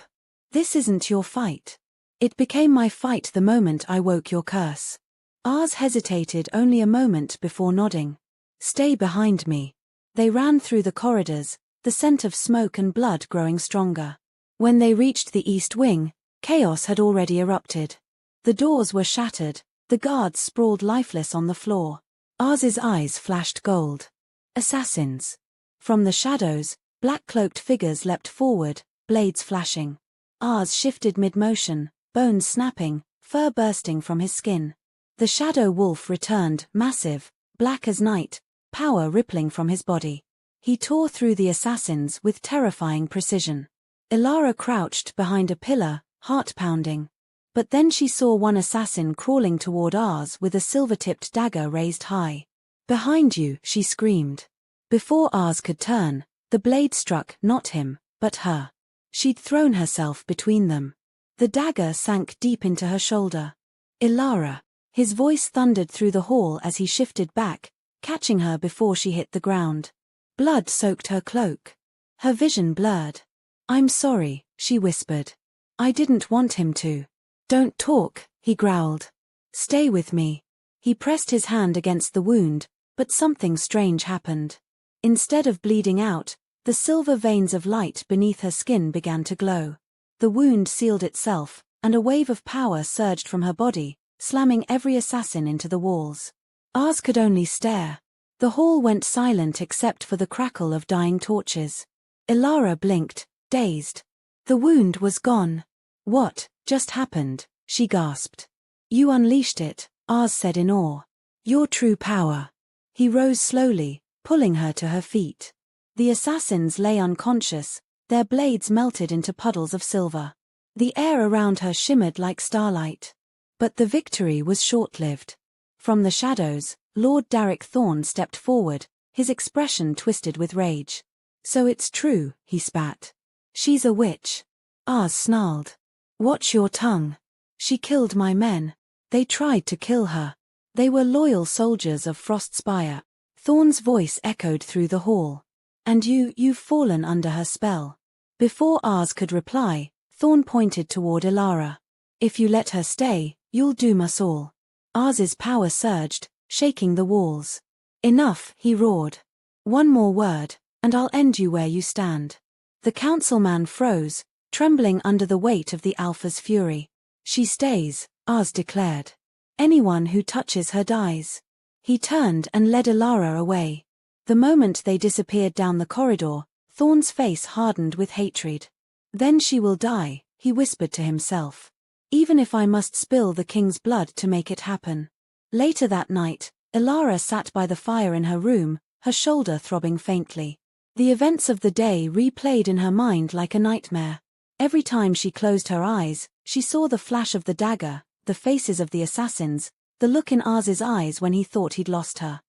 This isn't your fight. It became my fight the moment I woke your curse. Ars hesitated only a moment before nodding. Stay behind me. They ran through the corridors, the scent of smoke and blood growing stronger. When they reached the East Wing, chaos had already erupted. The doors were shattered, the guards sprawled lifeless on the floor. Ars's eyes flashed gold. Assassins. From the shadows, black-cloaked figures leapt forward, blades flashing. Ars shifted mid-motion, bones snapping, fur bursting from his skin. The shadow wolf returned, massive, black as night, power rippling from his body. He tore through the assassins with terrifying precision. Elara crouched behind a pillar, heart pounding. But then she saw one assassin crawling toward Ars with a silver-tipped dagger raised high. Behind you, she screamed. Before Ars could turn, the blade struck not him, but her. She'd thrown herself between them. The dagger sank deep into her shoulder. Elara. His voice thundered through the hall as he shifted back, catching her before she hit the ground. Blood soaked her cloak. Her vision blurred. I'm sorry, she whispered. I didn't want him to. Don't talk, he growled. Stay with me. He pressed his hand against the wound, but something strange happened. Instead of bleeding out, the silver veins of light beneath her skin began to glow. The wound sealed itself, and a wave of power surged from her body, slamming every assassin into the walls. Ars could only stare. The hall went silent except for the crackle of dying torches. Ilara blinked, dazed. The wound was gone. What just happened? She gasped. You unleashed it, Ars said in awe. Your true power. He rose slowly, pulling her to her feet. The assassins lay unconscious, their blades melted into puddles of silver. The air around her shimmered like starlight. But the victory was short-lived. From the shadows, Lord Darrick Thorne stepped forward, his expression twisted with rage. So it's true, he spat. She's a witch. Ars snarled. Watch your tongue. She killed my men. They tried to kill her. They were loyal soldiers of Frostspire. Thorne's voice echoed through the hall. And you've fallen under her spell. Before Ars could reply, Thorne pointed toward Ilara. If you let her stay, you'll doom us all. Ars's power surged, shaking the walls. Enough, he roared. One more word, and I'll end you where you stand. The councilman froze, trembling under the weight of the Alpha's fury. She stays, Ars declared. Anyone who touches her dies. He turned and led Ilara away. The moment they disappeared down the corridor, Thorne's face hardened with hatred. Then she will die, he whispered to himself. Even if I must spill the king's blood to make it happen. Later that night, Ilara sat by the fire in her room, her shoulder throbbing faintly. The events of the day replayed in her mind like a nightmare. Every time she closed her eyes, she saw the flash of the dagger, the faces of the assassins, the look in Ars's eyes when he thought he'd lost her.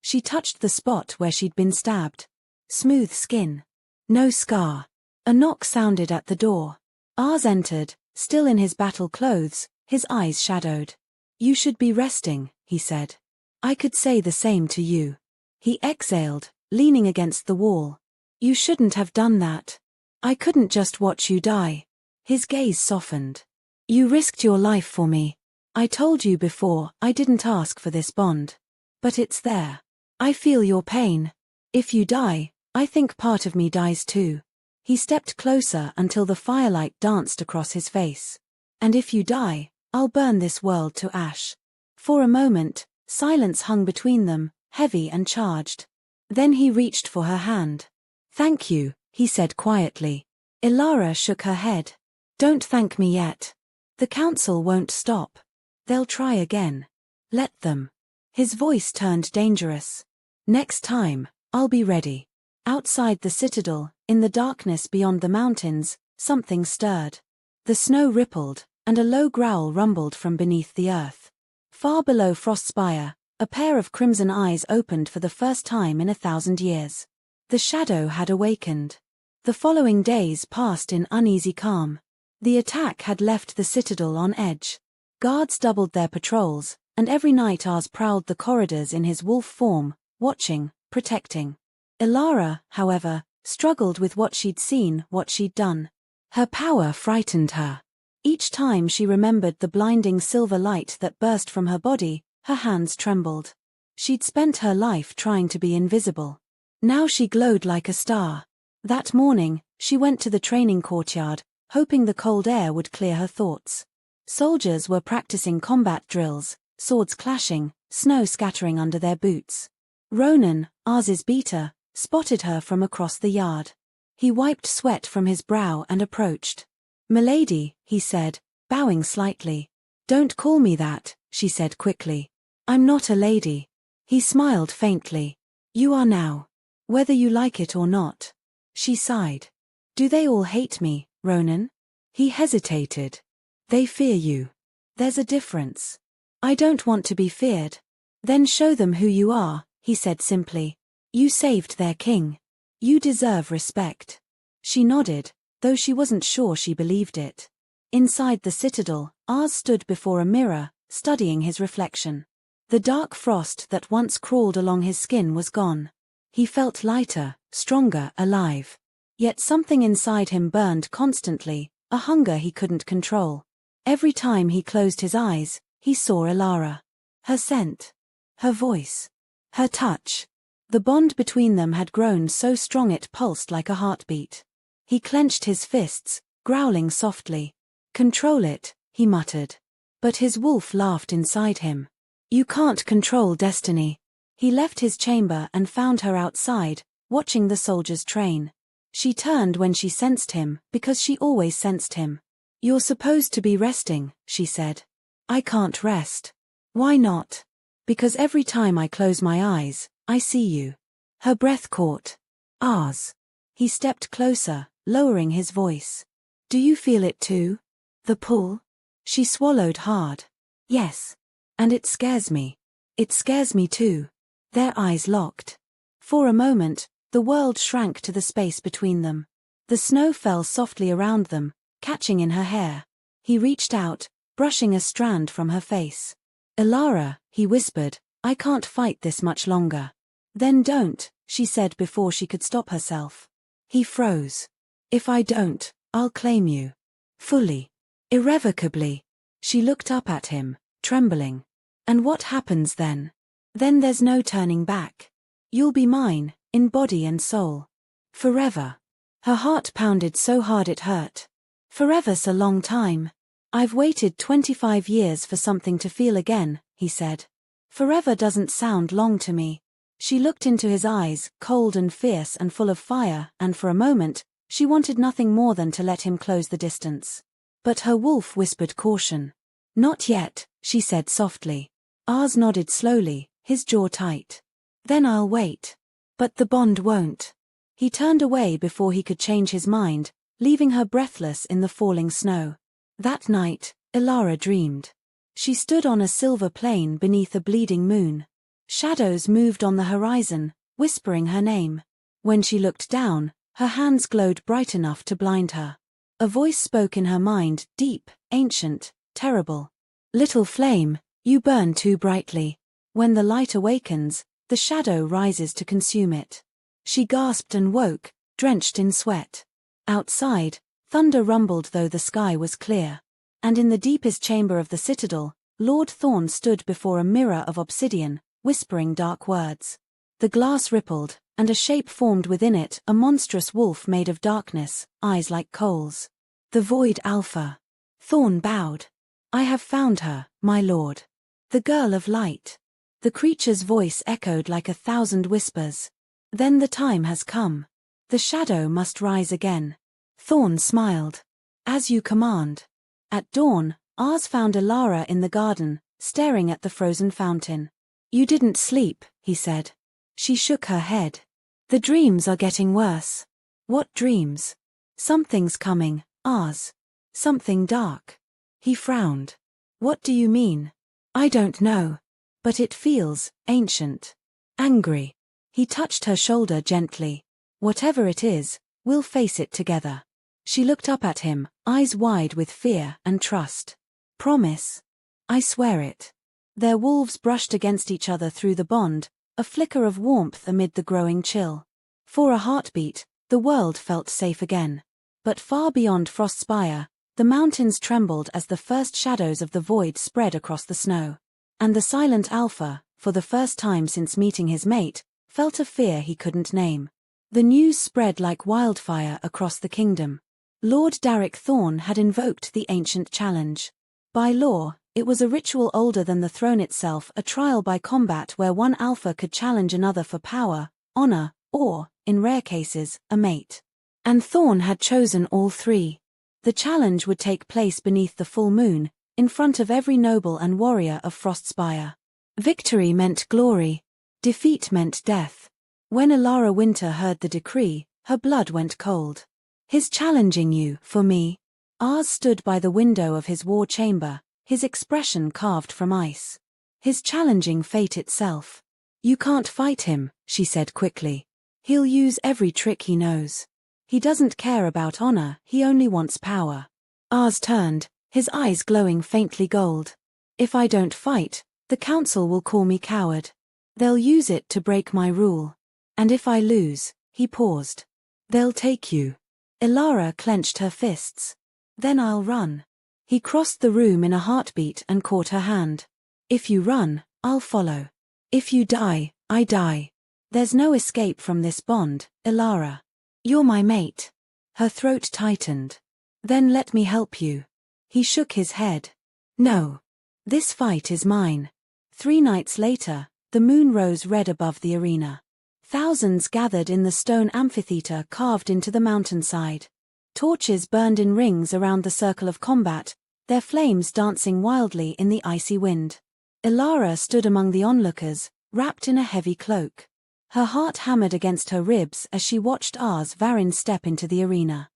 She touched the spot where she'd been stabbed. Smooth skin. No scar. A knock sounded at the door. Ars entered, still in his battle clothes, his eyes shadowed. You should be resting, he said. I could say the same to you. He exhaled, leaning against the wall. You shouldn't have done that. I couldn't just watch you die. His gaze softened. You risked your life for me. I told you before I didn't ask for this bond. But it's there. I feel your pain. If you die, I think part of me dies too. He stepped closer until the firelight danced across his face. And if you die, I'll burn this world to ash. For a moment, silence hung between them, heavy and charged. Then he reached for her hand. Thank you, he said quietly. Ilara shook her head. Don't thank me yet. The council won't stop. They'll try again. Let them. His voice turned dangerous. Next time, I'll be ready. Outside the citadel, in the darkness beyond the mountains, something stirred. The snow rippled, and a low growl rumbled from beneath the earth. Far below Frostspire, a pair of crimson eyes opened for the first time in 1,000 years. The shadow had awakened. The following days passed in uneasy calm. The attack had left the citadel on edge. Guards doubled their patrols, and every night Ars prowled the corridors in his wolf form, watching, protecting. Ilara, however, struggled with what she'd seen, what she'd done. Her power frightened her. Each time she remembered the blinding silver light that burst from her body, her hands trembled. She'd spent her life trying to be invisible. Now she glowed like a star. That morning, she went to the training courtyard, hoping the cold air would clear her thoughts. Soldiers were practicing combat drills, swords clashing, snow scattering under their boots. Ronan, Ars's beater, spotted her from across the yard. He wiped sweat from his brow and approached. "Milady," he said, bowing slightly. "Don't call me that," she said quickly. "I'm not a lady." He smiled faintly. "You are now. Whether you like it or not." She sighed. "Do they all hate me, Ronan?" He hesitated. "They fear you. There's a difference. I don't want to be feared." "Then show them who you are," he said simply. "You saved their king. You deserve respect." She nodded, though she wasn't sure she believed it. Inside the citadel, Ars stood before a mirror, studying his reflection. The dark frost that once crawled along his skin was gone. He felt lighter, stronger, alive. Yet something inside him burned constantly, a hunger he couldn't control. Every time he closed his eyes, he saw Ilara. Her scent. Her voice. Her touch. The bond between them had grown so strong it pulsed like a heartbeat. He clenched his fists, growling softly. "Control it," he muttered. But his wolf laughed inside him. "You can't control destiny." He left his chamber and found her outside, watching the soldiers train. She turned when she sensed him, because she always sensed him. "You're supposed to be resting," she said. "I can't rest." "Why not?" "Because every time I close my eyes, I see you." Her breath caught. "Ours." He stepped closer, lowering his voice. "Do you feel it too? The pull?" She swallowed hard. "Yes. And it scares me. It scares me too." Their eyes locked. For a moment, the world shrank to the space between them. The snow fell softly around them, catching in her hair. He reached out, brushing a strand from her face. "Elara," he whispered, "I can't fight this much longer." "Then don't," she said before she could stop herself. He froze. "If I don't, I'll claim you. Fully. Irrevocably." She looked up at him, trembling. "And what happens then?" "Then there's no turning back. You'll be mine, in body and soul. Forever." Her heart pounded so hard it hurt. "Forever's a long time. I've waited 25 years for something to feel again," he said. "Forever doesn't sound long to me." She looked into his eyes, cold and fierce and full of fire, and for a moment, she wanted nothing more than to let him close the distance. But her wolf whispered caution. "Not yet," she said softly. Ars nodded slowly, his jaw tight. "Then I'll wait. But the bond won't." He turned away before he could change his mind, leaving her breathless in the falling snow. That night, Elara dreamed. She stood on a silver plain beneath a bleeding moon. Shadows moved on the horizon, whispering her name. When she looked down, her hands glowed bright enough to blind her. A voice spoke in her mind, deep, ancient, terrible. "Little flame, you burn too brightly. When the light awakens, the shadow rises to consume it." She gasped and woke, drenched in sweat. Outside, thunder rumbled though the sky was clear. And in the deepest chamber of the citadel, Lord Thorn stood before a mirror of obsidian, whispering dark words. The glass rippled, and a shape formed within it, a monstrous wolf made of darkness, eyes like coals. "The Void Alpha." Thorn bowed. "I have found her, my lord. The girl of light." The creature's voice echoed like 1,000 whispers. "Then the time has come. The shadow must rise again." Thorn smiled. "As you command." At dawn, Ars found Elara in the garden, staring at the frozen fountain. "You didn't sleep," he said. She shook her head. "The dreams are getting worse." "What dreams?" "Something's coming, Ars. Something dark." He frowned. "What do you mean?" "I don't know. But it feels ancient. Angry." He touched her shoulder gently. "Whatever it is, we'll face it together." She looked up at him, eyes wide with fear and trust. "Promise?" "I swear it." Their wolves brushed against each other through the bond, a flicker of warmth amid the growing chill. For a heartbeat, the world felt safe again. But far beyond Frostspire, the mountains trembled as the first shadows of the void spread across the snow. And the silent Alpha, for the first time since meeting his mate, felt a fear he couldn't name. The news spread like wildfire across the kingdom. Lord Darrick Thorn had invoked the ancient challenge. By law, it was a ritual older than the throne itself, a trial by combat where one alpha could challenge another for power, honor, or, in rare cases, a mate. And Thorn had chosen all three. The challenge would take place beneath the full moon, in front of every noble and warrior of Frostspire. Victory meant glory. Defeat meant death. When Elara Winter heard the decree, her blood went cold. "His challenging you, for me." Ars stood by the window of his war chamber, his expression carved from ice. "His challenging fate itself." "You can't fight him," she said quickly. "He'll use every trick he knows. He doesn't care about honor, he only wants power." Ars turned, his eyes glowing faintly gold. "If I don't fight, the council will call me coward. They'll use it to break my rule. And if I lose," he paused, "they'll take you." Elara clenched her fists. "Then I'll run." He crossed the room in a heartbeat and caught her hand. "If you run, I'll follow. If you die, I die. There's no escape from this bond, Elara. You're my mate. Her throat tightened. Then let me help you. He shook his head. No. This fight is mine. 3 nights later, the moon rose red above the arena. Thousands gathered in the stone amphitheater carved into the mountainside. Torches burned in rings around the circle of combat, their flames dancing wildly in the icy wind. Elara stood among the onlookers, wrapped in a heavy cloak. Her heart hammered against her ribs as she watched Ars Varin step into the arena.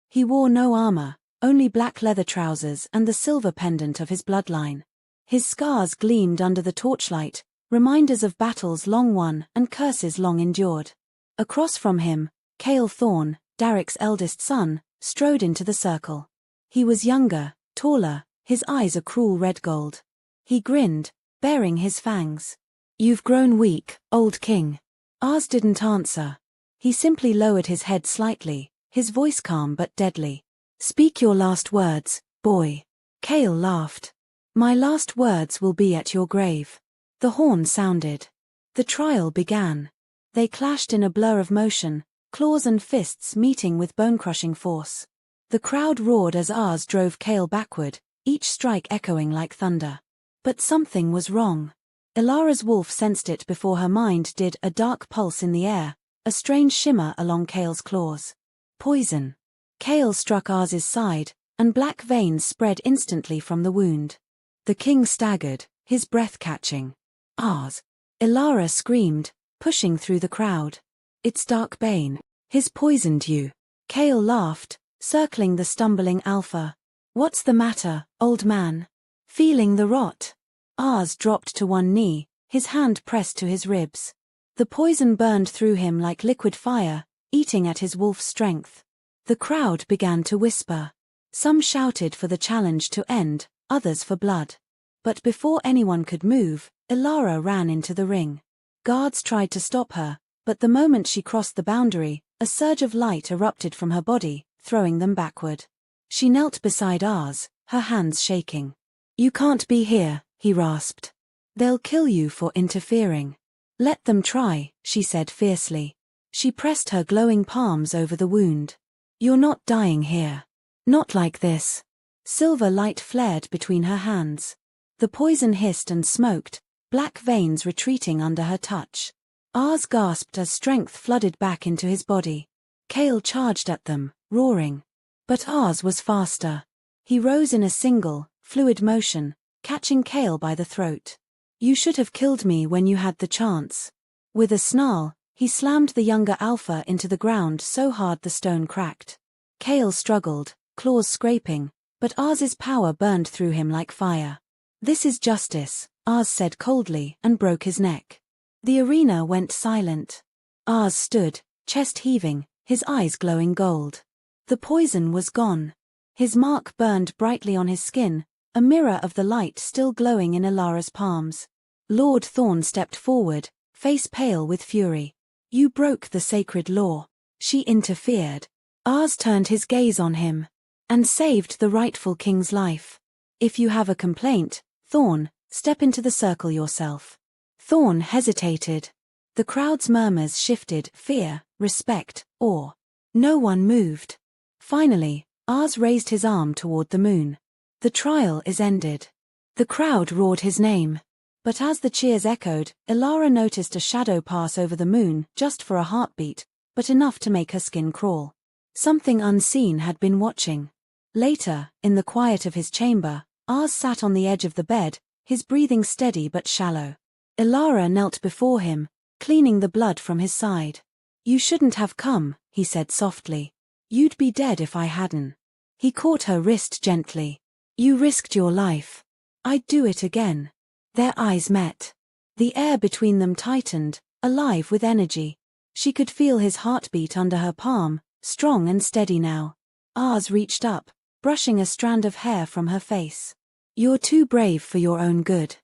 He wore no armor, only black leather trousers and the silver pendant of his bloodline. His scars gleamed under the torchlight, reminders of battles long won and curses long endured. Across from him, Cale Thorn, Darrick's eldest son, strode into the circle. He was younger, taller, his eyes a cruel red gold. He grinned, baring his fangs. You've grown weak, old king. Ars didn't answer. He simply lowered his head slightly, his voice calm but deadly. Speak your last words, boy. Cale laughed. My last words will be at your grave. The horn sounded. The trial began. They clashed in a blur of motion, claws and fists meeting with bone-crushing force. The crowd roared as Ars drove Cale backward, each strike echoing like thunder. But something was wrong. Elara's wolf sensed it before her mind did, a dark pulse in the air, a strange shimmer along Cale's claws. Poison. Cale struck Ars's side, and black veins spread instantly from the wound. The king staggered, his breath catching. Ars. Elara screamed, pushing through the crowd. It's Darkbane. He's poisoned you. Cale laughed, circling the stumbling Alpha. What's the matter, old man? Feeling the rot? Ars dropped to one knee, his hand pressed to his ribs. The poison burned through him like liquid fire, eating at his wolf's strength. The crowd began to whisper. Some shouted for the challenge to end, others for blood. But before anyone could move, Elara ran into the ring. Guards tried to stop her, but the moment she crossed the boundary, a surge of light erupted from her body, throwing them backward. She knelt beside Ars, her hands shaking. You can't be here, he rasped. They'll kill you for interfering. Let them try, she said fiercely. She pressed her glowing palms over the wound. You're not dying here. Not like this. Silver light flared between her hands. The poison hissed and smoked, black veins retreating under her touch. Ars gasped as strength flooded back into his body. Cale charged at them, roaring. But Ars was faster. He rose in a single, fluid motion, catching Cale by the throat. You should have killed me when you had the chance. With a snarl, he slammed the younger Alpha into the ground so hard the stone cracked. Cale struggled, claws scraping, but Ars's power burned through him like fire. This is justice, Ars said coldly and broke his neck. The arena went silent. Ars stood, chest heaving, his eyes glowing gold. The poison was gone. His mark burned brightly on his skin, a mirror of the light still glowing in Elara's palms. Lord Thorn stepped forward, face pale with fury. You broke the sacred law. She interfered. Ars turned his gaze on him. And saved the rightful king's life. If you have a complaint, Thorn, step into the circle yourself. Thorn hesitated. The crowd's murmurs shifted, fear, respect, awe. No one moved. Finally, Ars raised his arm toward the moon. The trial is ended. The crowd roared his name. But as the cheers echoed, Elara noticed a shadow pass over the moon, just for a heartbeat, but enough to make her skin crawl. Something unseen had been watching. Later, in the quiet of his chamber, Ars sat on the edge of the bed, his breathing steady but shallow. Elara knelt before him, cleaning the blood from his side. You shouldn't have come, he said softly. You'd be dead if I hadn't. He caught her wrist gently. You risked your life. I'd do it again. Their eyes met. The air between them tightened, alive with energy. She could feel his heartbeat under her palm, strong and steady now. Ars reached up, brushing a strand of hair from her face. You're too brave for your own good.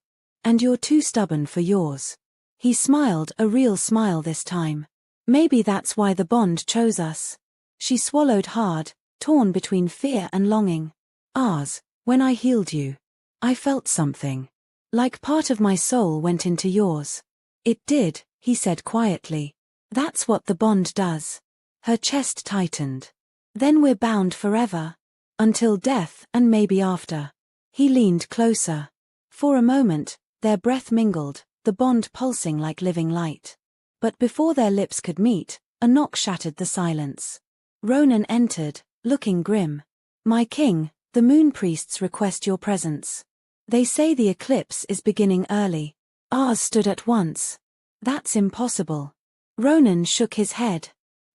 And you're too stubborn for yours. He smiled, a real smile this time. Maybe that's why the bond chose us. She swallowed hard, torn between fear and longing. Ars, when I healed you, I felt something. Like part of my soul went into yours. It did, he said quietly. That's what the bond does. Her chest tightened. Then we're bound forever. Until death and maybe after. He leaned closer. For a moment, their breath mingled, the bond pulsing like living light. But before their lips could meet, a knock shattered the silence. Ronan entered, looking grim. My king, the moon priests request your presence. They say the eclipse is beginning early. Ars stood at once. That's impossible. Ronan shook his head.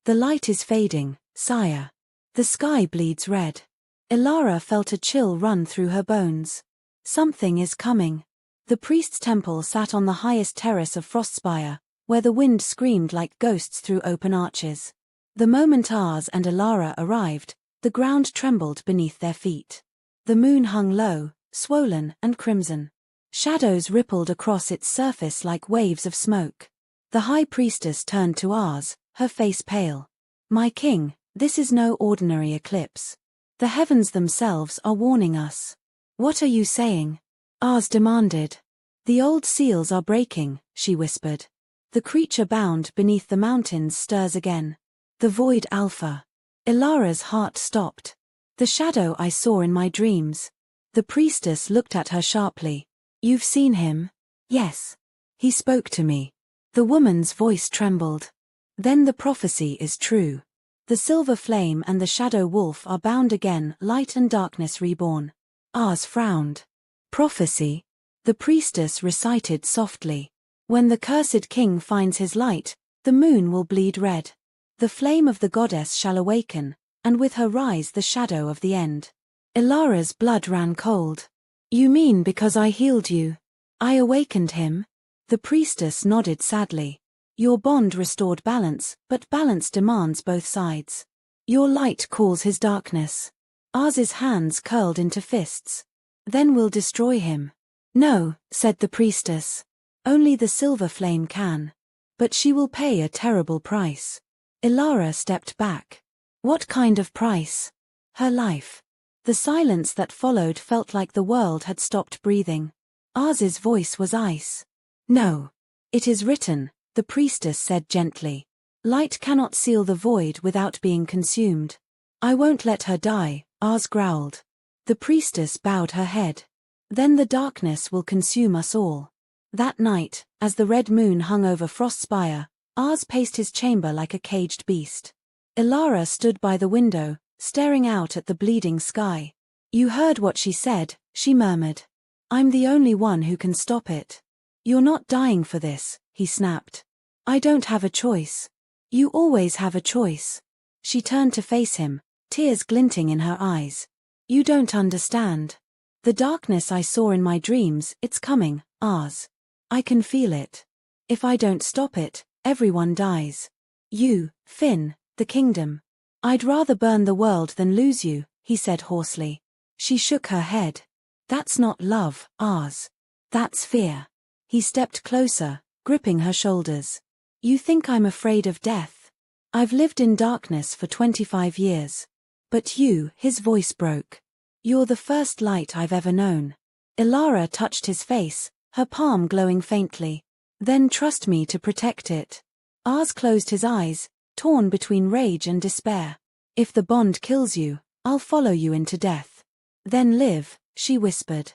The light is fading, sire. The sky bleeds red. Ilara felt a chill run through her bones. Something is coming. The priest's temple sat on the highest terrace of Frostspire, where the wind screamed like ghosts through open arches. The moment Ars and Ilara arrived, the ground trembled beneath their feet. The moon hung low, swollen and crimson. Shadows rippled across its surface like waves of smoke. The high priestess turned to Ars, her face pale. My king, this is no ordinary eclipse. The heavens themselves are warning us. What are you saying? Ars demanded. The old seals are breaking, she whispered. The creature bound beneath the mountains stirs again. The void alpha. Ilara's heart stopped. The shadow I saw in my dreams. The priestess looked at her sharply. You've seen him? Yes. He spoke to me. The woman's voice trembled. Then the prophecy is true. The silver flame and the shadow wolf are bound again, light and darkness reborn. Ars frowned. Prophecy? The priestess recited softly. When the cursed king finds his light, the moon will bleed red. The flame of the goddess shall awaken, and with her rise the shadow of the end. Ilara's blood ran cold. You mean because I healed you? I awakened him? The priestess nodded sadly. Your bond restored balance, but balance demands both sides. Your light calls his darkness. Ars's hands curled into fists. Then we'll destroy him. No, said the priestess. Only the silver flame can. But she will pay a terrible price. Ilara stepped back. What kind of price? Her life. The silence that followed felt like the world had stopped breathing. Ars's voice was ice. No. It is written, the priestess said gently. Light cannot seal the void without being consumed. I won't let her die, Ars growled. The priestess bowed her head. Then the darkness will consume us all. That night, as the red moon hung over Frostspire, Ars paced his chamber like a caged beast. Ilara stood by the window, staring out at the bleeding sky. You heard what she said, she murmured. I'm the only one who can stop it. You're not dying for this, he snapped. I don't have a choice. You always have a choice. She turned to face him, tears glinting in her eyes. You don't understand. The darkness I saw in my dreams, it's coming, Ars. I can feel it. If I don't stop it, everyone dies. You, Finn, the kingdom. I'd rather burn the world than lose you, he said hoarsely. She shook her head. That's not love, Ars. That's fear. He stepped closer, gripping her shoulders. You think I'm afraid of death? I've lived in darkness for 25 years. But you, his voice broke. You're the first light I've ever known. Ilara touched his face, her palm glowing faintly. Then trust me to protect it. Ars closed his eyes, torn between rage and despair. If the bond kills you, I'll follow you into death. Then live, she whispered.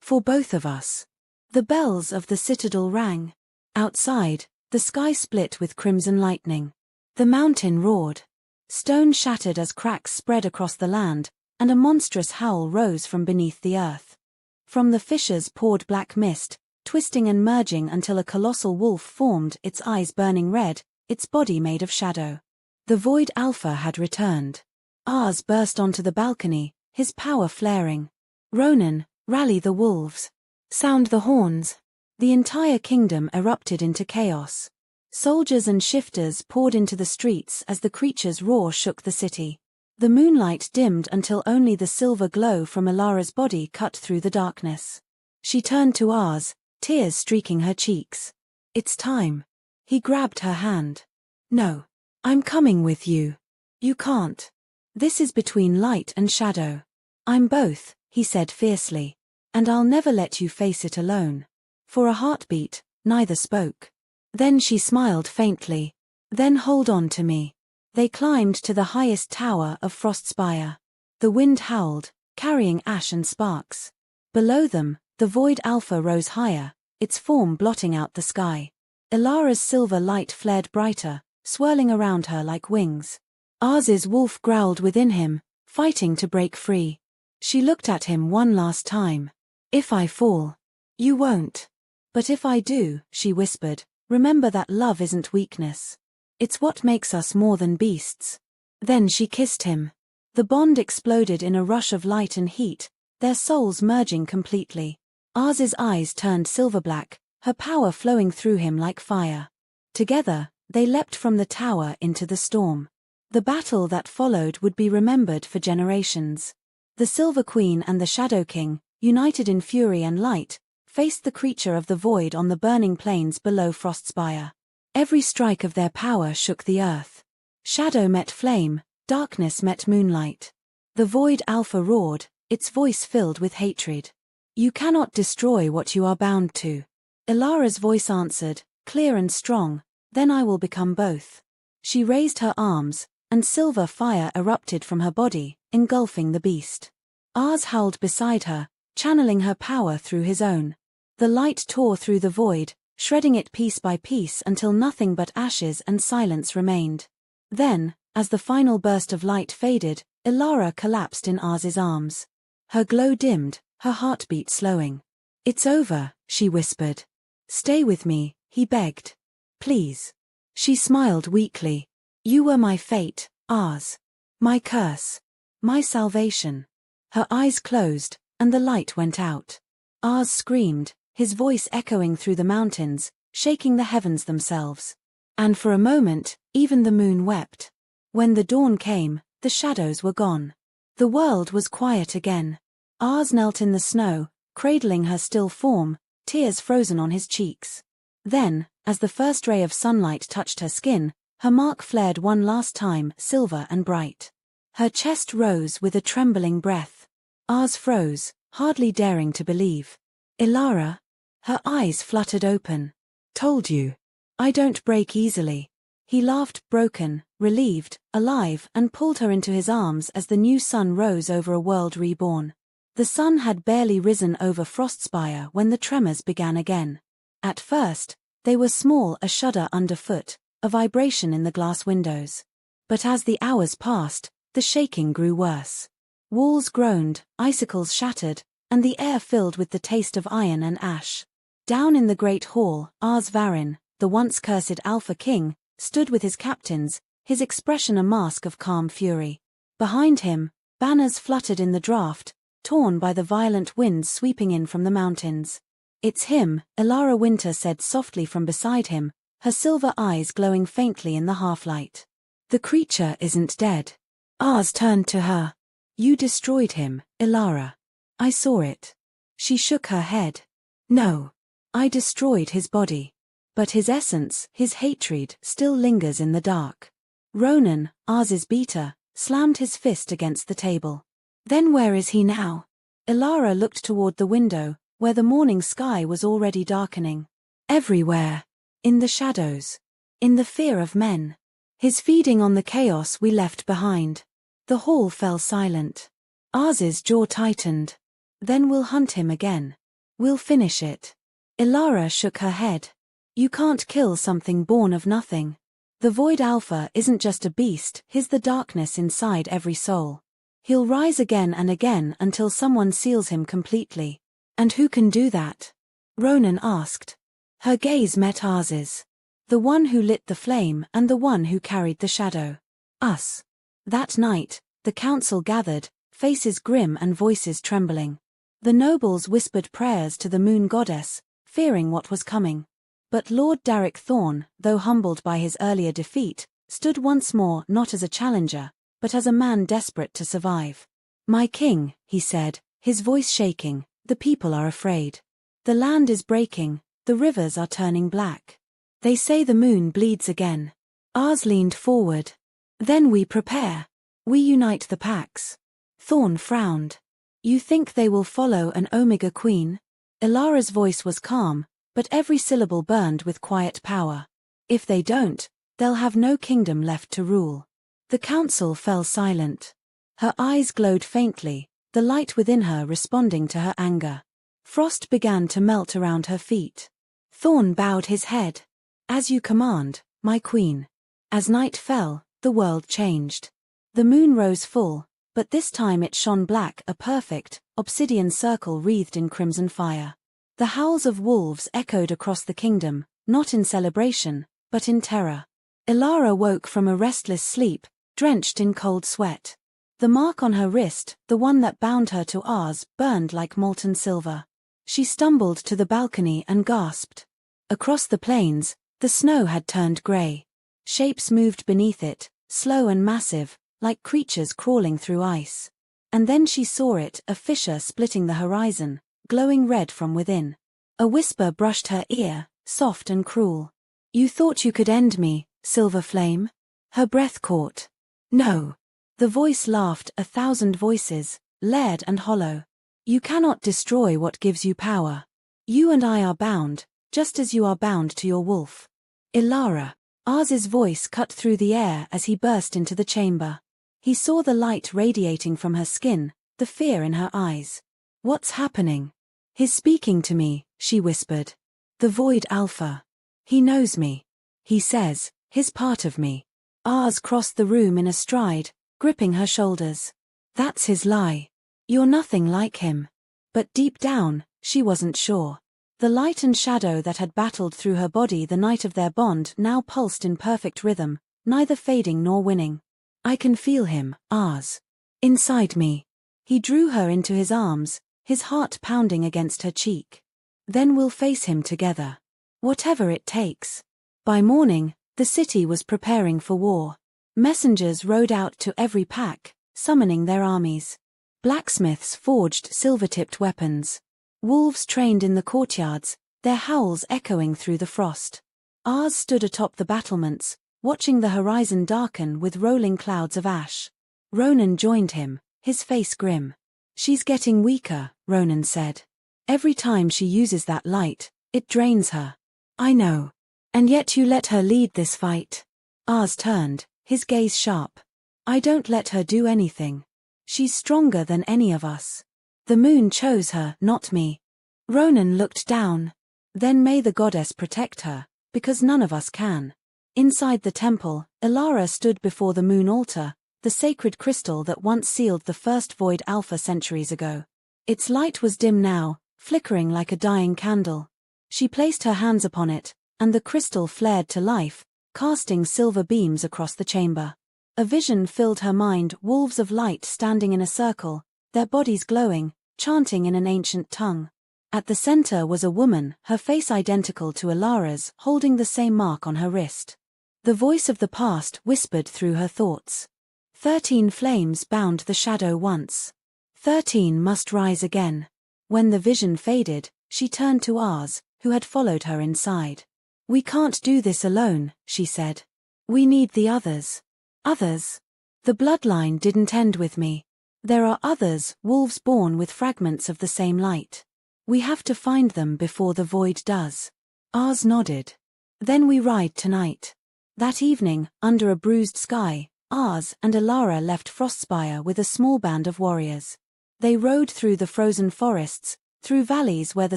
For both of us. The bells of the citadel rang. Outside, the sky split with crimson lightning. The mountain roared. Stone shattered as cracks spread across the land, and a monstrous howl rose from beneath the earth. From the fissures poured black mist, twisting and merging until a colossal wolf formed, its eyes burning red, its body made of shadow. The void alpha had returned. Ars burst onto the balcony, his power flaring. Ronan, rally the wolves. Sound the horns. The entire kingdom erupted into chaos. Soldiers and shifters poured into the streets as the creature's roar shook the city. The moonlight dimmed until only the silver glow from Ilara's body cut through the darkness. She turned to Ars, tears streaking her cheeks. It's time. He grabbed her hand. No. I'm coming with you. You can't. This is between light and shadow. I'm both, he said fiercely. And I'll never let you face it alone. For a heartbeat, neither spoke. Then she smiled faintly. Then hold on to me. They climbed to the highest tower of Frostspire. The wind howled, carrying ash and sparks. Below them, the void alpha rose higher, its form blotting out the sky. Ilara's silver light flared brighter, swirling around her like wings. Arz's wolf growled within him, fighting to break free. She looked at him one last time. If I fall, you won't. But if I do, she whispered, remember that love isn't weakness. It's what makes us more than beasts. Then she kissed him. The bond exploded in a rush of light and heat, their souls merging completely. Arz's eyes turned silver-black, her power flowing through him like fire. Together, they leapt from the tower into the storm. The battle that followed would be remembered for generations. The Silver Queen and the Shadow King, united in fury and light, faced the creature of the void on the burning plains below Frostspire. Every strike of their power shook the earth. Shadow met flame, darkness met moonlight. The void alpha roared, its voice filled with hatred. You cannot destroy what you are bound to. Ilara's voice answered, clear and strong, then I will become both. She raised her arms, and silver fire erupted from her body, engulfing the beast. Arz howled beside her, channeling her power through his own. The light tore through the void, shredding it piece by piece until nothing but ashes and silence remained. Then, as the final burst of light faded, Ilara collapsed in Arz's arms. Her glow dimmed, her heartbeat slowing. It's over, she whispered. Stay with me, he begged. Please. She smiled weakly. You were my fate, Arz. My curse. My salvation. Her eyes closed, and the light went out. Arz screamed, his voice echoing through the mountains, shaking the heavens themselves. And for a moment, even the moon wept. When the dawn came, the shadows were gone. The world was quiet again. Arz knelt in the snow, cradling her still form, tears frozen on his cheeks. Then, as the first ray of sunlight touched her skin, her mark flared one last time, silver and bright. Her chest rose with a trembling breath. Arz froze, hardly daring to believe. Ilara? Her eyes fluttered open. Told you. I don't break easily. He laughed, broken, relieved, alive, and pulled her into his arms as the new sun rose over a world reborn. The sun had barely risen over Frostspire when the tremors began again. At first, they were small, a shudder underfoot, a vibration in the glass windows. But as the hours passed, the shaking grew worse. Walls groaned, icicles shattered, and the air filled with the taste of iron and ash. Down in the great hall, Arz Varin, the once cursed Alpha King, stood with his captains, his expression a mask of calm fury. Behind him, banners fluttered in the draught, torn by the violent winds sweeping in from the mountains. It's him, Ilara Winter said softly from beside him, her silver eyes glowing faintly in the half-light. The creature isn't dead. Arz turned to her. You destroyed him, Ilara. I saw it. She shook her head. No. I destroyed his body. But his essence, his hatred, still lingers in the dark. Ronan, Arz's beater, slammed his fist against the table. Then where is he now? Ilara looked toward the window, where the morning sky was already darkening. Everywhere. In the shadows. In the fear of men. He's feeding on the chaos we left behind. The hall fell silent. Arz's jaw tightened. Then we'll hunt him again. We'll finish it. Ilara shook her head. You can't kill something born of nothing. The Void Alpha isn't just a beast, he's the darkness inside every soul. He'll rise again and again until someone seals him completely. And who can do that? Ronan asked. Her gaze met Arz's. The one who lit the flame and the one who carried the shadow. Us. That night, the council gathered, faces grim and voices trembling. The nobles whispered prayers to the moon goddess, fearing what was coming. But Lord Darrick Thorne, though humbled by his earlier defeat, stood once more not as a challenger, but as a man desperate to survive. My king, he said, his voice shaking, the people are afraid. The land is breaking, the rivers are turning black. They say the moon bleeds again. Arz leaned forward. Then we prepare. We unite the packs. Thorne frowned. You think they will follow an Omega Queen? Ilara's voice was calm, but every syllable burned with quiet power. If they don't, they'll have no kingdom left to rule. The council fell silent. Her eyes glowed faintly, the light within her responding to her anger. Frost began to melt around her feet. Thorn bowed his head. As you command, my queen. As night fell, the world changed. The moon rose full, but this time it shone black, a perfect, obsidian circle wreathed in crimson fire. The howls of wolves echoed across the kingdom, not in celebration, but in terror. Ilara woke from a restless sleep, drenched in cold sweat. The mark on her wrist, the one that bound her to ours, burned like molten silver. She stumbled to the balcony and gasped. Across the plains, the snow had turned grey. Shapes moved beneath it, slow and massive, like creatures crawling through ice. And then she saw it, a fissure splitting the horizon, glowing red from within. A whisper brushed her ear, soft and cruel. You thought you could end me, Silver Flame? Her breath caught. No. The voice laughed, 1,000 voices, layered and hollow. You cannot destroy what gives you power. You and I are bound, just as you are bound to your wolf. Ilara. Ars's voice cut through the air as he burst into the chamber. He saw the light radiating from her skin, the fear in her eyes. What's happening? He's speaking to me, she whispered. The Void Alpha. He knows me. He says, he's part of me. Ars crossed the room in a stride, gripping her shoulders. That's his lie. You're nothing like him. But deep down, she wasn't sure. The light and shadow that had battled through her body the night of their bond now pulsed in perfect rhythm, neither fading nor winning. I can feel him, Ars. Inside me. He drew her into his arms, his heart pounding against her cheek. Then we'll face him together. Whatever it takes. By morning, the city was preparing for war. Messengers rode out to every pack, summoning their armies. Blacksmiths forged silver-tipped weapons. Wolves trained in the courtyards, their howls echoing through the frost. Ars stood atop the battlements, watching the horizon darken with rolling clouds of ash. Ronan joined him, his face grim. She's getting weaker, Ronan said. Every time she uses that light, it drains her. I know. And yet you let her lead this fight. Ars turned, his gaze sharp. I don't let her do anything. She's stronger than any of us. The moon chose her, not me. Ronan looked down. Then may the goddess protect her, because none of us can. Inside the temple, Ilara stood before the moon altar, the sacred crystal that once sealed the first Void Alpha centuries ago. Its light was dim now, flickering like a dying candle. She placed her hands upon it, and the crystal flared to life, casting silver beams across the chamber. A vision filled her mind, wolves of light standing in a circle, their bodies glowing, chanting in an ancient tongue. At the center was a woman, her face identical to Ilara's, holding the same mark on her wrist. The voice of the past whispered through her thoughts. 13 flames bound the shadow once. 13 must rise again. When the vision faded, she turned to Ars, who had followed her inside. We can't do this alone, she said. We need the others. Others? The bloodline didn't end with me. There are others, wolves born with fragments of the same light. We have to find them before the void does. Ars nodded. Then we ride tonight. That evening, under a bruised sky, Ars and Ilara left Frostspire with a small band of warriors. They rode through the frozen forests, through valleys where the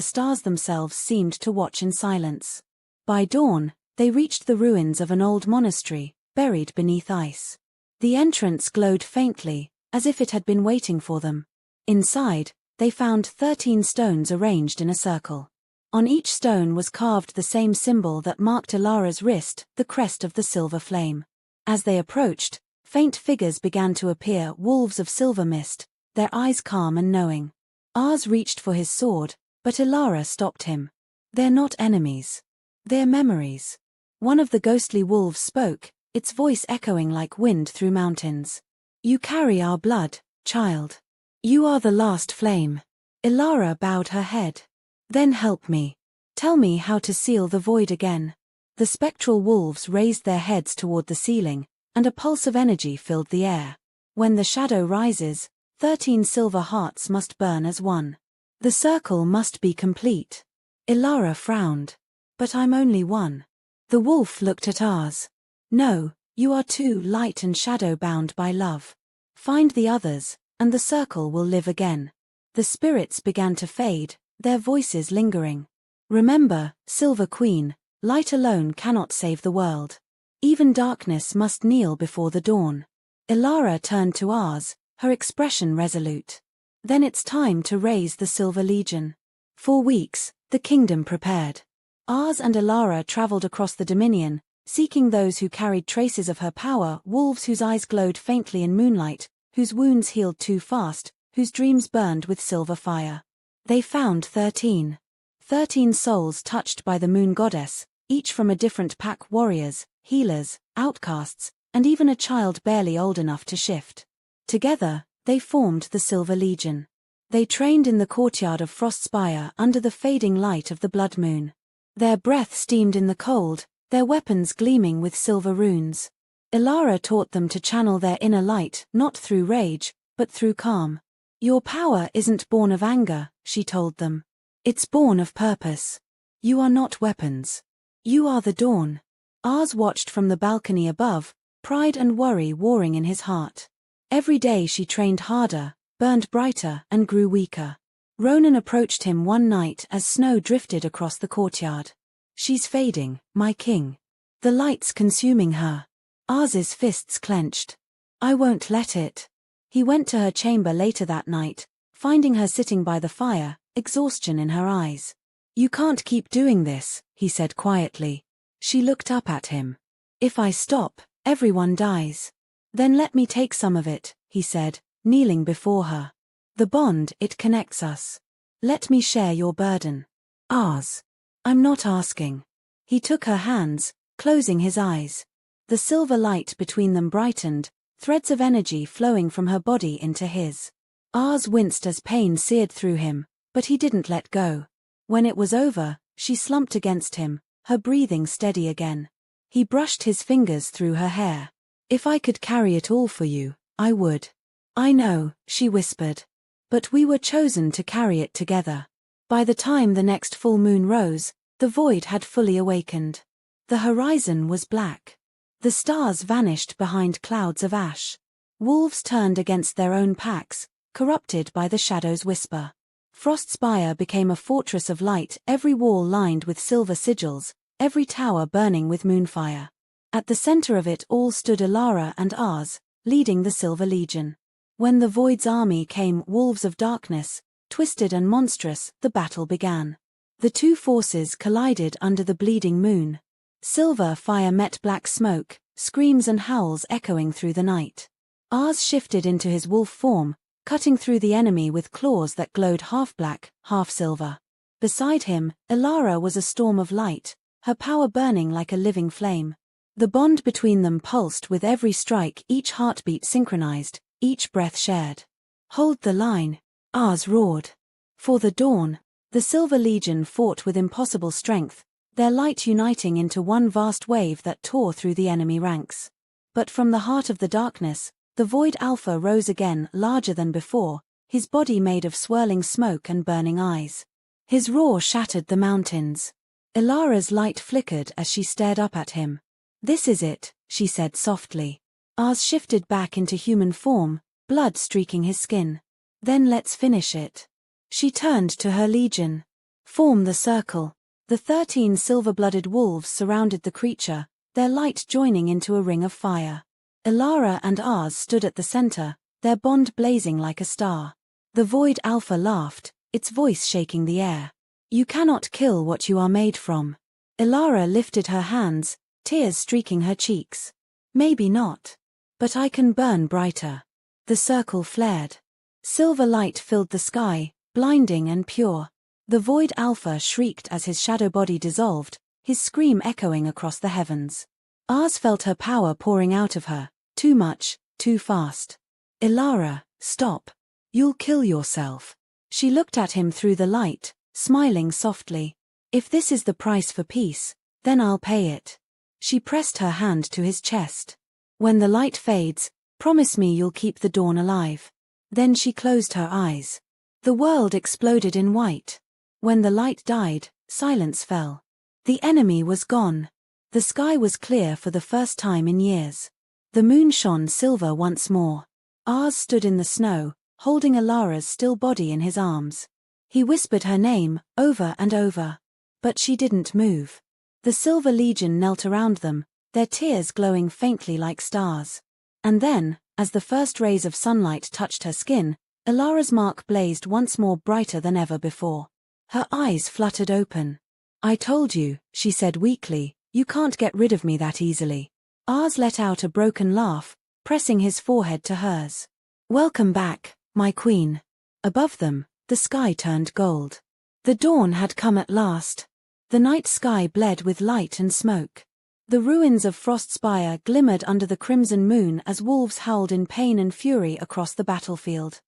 stars themselves seemed to watch in silence. By dawn, they reached the ruins of an old monastery, buried beneath ice. The entrance glowed faintly, as if it had been waiting for them. Inside, they found 13 stones arranged in a circle. On each stone was carved the same symbol that marked Ilara's wrist, the crest of the silver flame. As they approached, faint figures began to appear, wolves of silver mist, their eyes calm and knowing. Ars reached for his sword, but Ilara stopped him. They're not enemies. They're memories. One of the ghostly wolves spoke, its voice echoing like wind through mountains. You carry our blood, child. You are the last flame. Ilara bowed her head. Then help me. Tell me how to seal the void again. The spectral wolves raised their heads toward the ceiling, and a pulse of energy filled the air. When the shadow rises, 13 silver hearts must burn as one. The circle must be complete. Ilara frowned. But I'm only one. The wolf looked at Ars. No, you are too light and shadow-bound by love. Find the others, and the circle will live again. The spirits began to fade, their voices lingering. Remember, Silver Queen, light alone cannot save the world. Even darkness must kneel before the dawn. Ilara turned to Ars, her expression resolute. Then it's time to raise the Silver Legion. For weeks, the kingdom prepared. Ars and Ilara traveled across the Dominion, seeking those who carried traces of her power, wolves whose eyes glowed faintly in moonlight, whose wounds healed too fast, whose dreams burned with silver fire. They found 13. 13 souls touched by the moon goddess, each from a different pack: warriors, healers, outcasts, and even a child barely old enough to shift. Together, they formed the Silver Legion. They trained in the courtyard of Frostspire under the fading light of the blood moon. Their breath steamed in the cold, their weapons gleaming with silver runes. Ilara taught them to channel their inner light, not through rage, but through calm. Your power isn't born of anger, she told them. It's born of purpose. You are not weapons. You are the dawn. Ars watched from the balcony above, pride and worry warring in his heart. Every day she trained harder, burned brighter, and grew weaker. Ronan approached him one night as snow drifted across the courtyard. She's fading, my king. The light's consuming her. Ars's fists clenched. I won't let it. He went to her chamber later that night, finding her sitting by the fire, exhaustion in her eyes. You can't keep doing this, he said quietly. She looked up at him. If I stop, everyone dies. Then let me take some of it, he said, kneeling before her. The bond, it connects us. Let me share your burden. Ars. I'm not asking. He took her hands, closing his eyes. The silver light between them brightened, threads of energy flowing from her body into his. Ars winced as pain seared through him, but he didn't let go. When it was over, she slumped against him, her breathing steady again. He brushed his fingers through her hair. If I could carry it all for you, I would. I know, she whispered. But we were chosen to carry it together. By the time the next full moon rose, the void had fully awakened. The horizon was black. The stars vanished behind clouds of ash. Wolves turned against their own packs, corrupted by the shadow's whisper. Frostspire became a fortress of light, every wall lined with silver sigils, every tower burning with moonfire. At the center of it all stood Ilara and Ars, leading the Silver Legion. When the Void's army came, wolves of darkness, twisted and monstrous, the battle began. The two forces collided under the bleeding moon. Silver fire met black smoke, screams and howls echoing through the night. Ars shifted into his wolf form, cutting through the enemy with claws that glowed half black, half silver. Beside him, Ilara was a storm of light, her power burning like a living flame. The bond between them pulsed with every strike, each heartbeat synchronized, each breath shared. Hold the line, Ars roared. For the dawn, the Silver Legion fought with impossible strength, their light uniting into one vast wave that tore through the enemy ranks. But from the heart of the darkness, the Void Alpha rose again, larger than before, his body made of swirling smoke and burning eyes. His roar shattered the mountains. Ilara's light flickered as she stared up at him. This is it, she said softly. Ars shifted back into human form, blood streaking his skin. Then let's finish it. She turned to her legion. Form the circle. The 13 silver-blooded wolves surrounded the creature, their light joining into a ring of fire. Ilara and Ars stood at the center, their bond blazing like a star. The Void Alpha laughed, its voice shaking the air. You cannot kill what you are made from. Ilara lifted her hands, tears streaking her cheeks. Maybe not. But I can burn brighter. The circle flared. Silver light filled the sky, blinding and pure. The Void Alpha shrieked as his shadow body dissolved, his scream echoing across the heavens. Ars felt her power pouring out of her, too much, too fast. Ilara, stop. You'll kill yourself. She looked at him through the light, smiling softly. If this is the price for peace, then I'll pay it. She pressed her hand to his chest. When the light fades, promise me you'll keep the dawn alive. Then she closed her eyes. The world exploded in white. When the light died, silence fell. The enemy was gone. The sky was clear for the first time in years. The moon shone silver once more. Ars stood in the snow, holding Alara's still body in his arms. He whispered her name, over and over. But she didn't move. The Silver Legion knelt around them, their tears glowing faintly like stars. And then, as the first rays of sunlight touched her skin, Alara's mark blazed once more brighter than ever before. Her eyes fluttered open. "I told you," she said weakly, "you can't get rid of me that easily." Ars let out a broken laugh, pressing his forehead to hers. "Welcome back, my queen." Above them, the sky turned gold. The dawn had come at last. The night sky bled with light and smoke. The ruins of Frostspire glimmered under the crimson moon as wolves howled in pain and fury across the battlefield.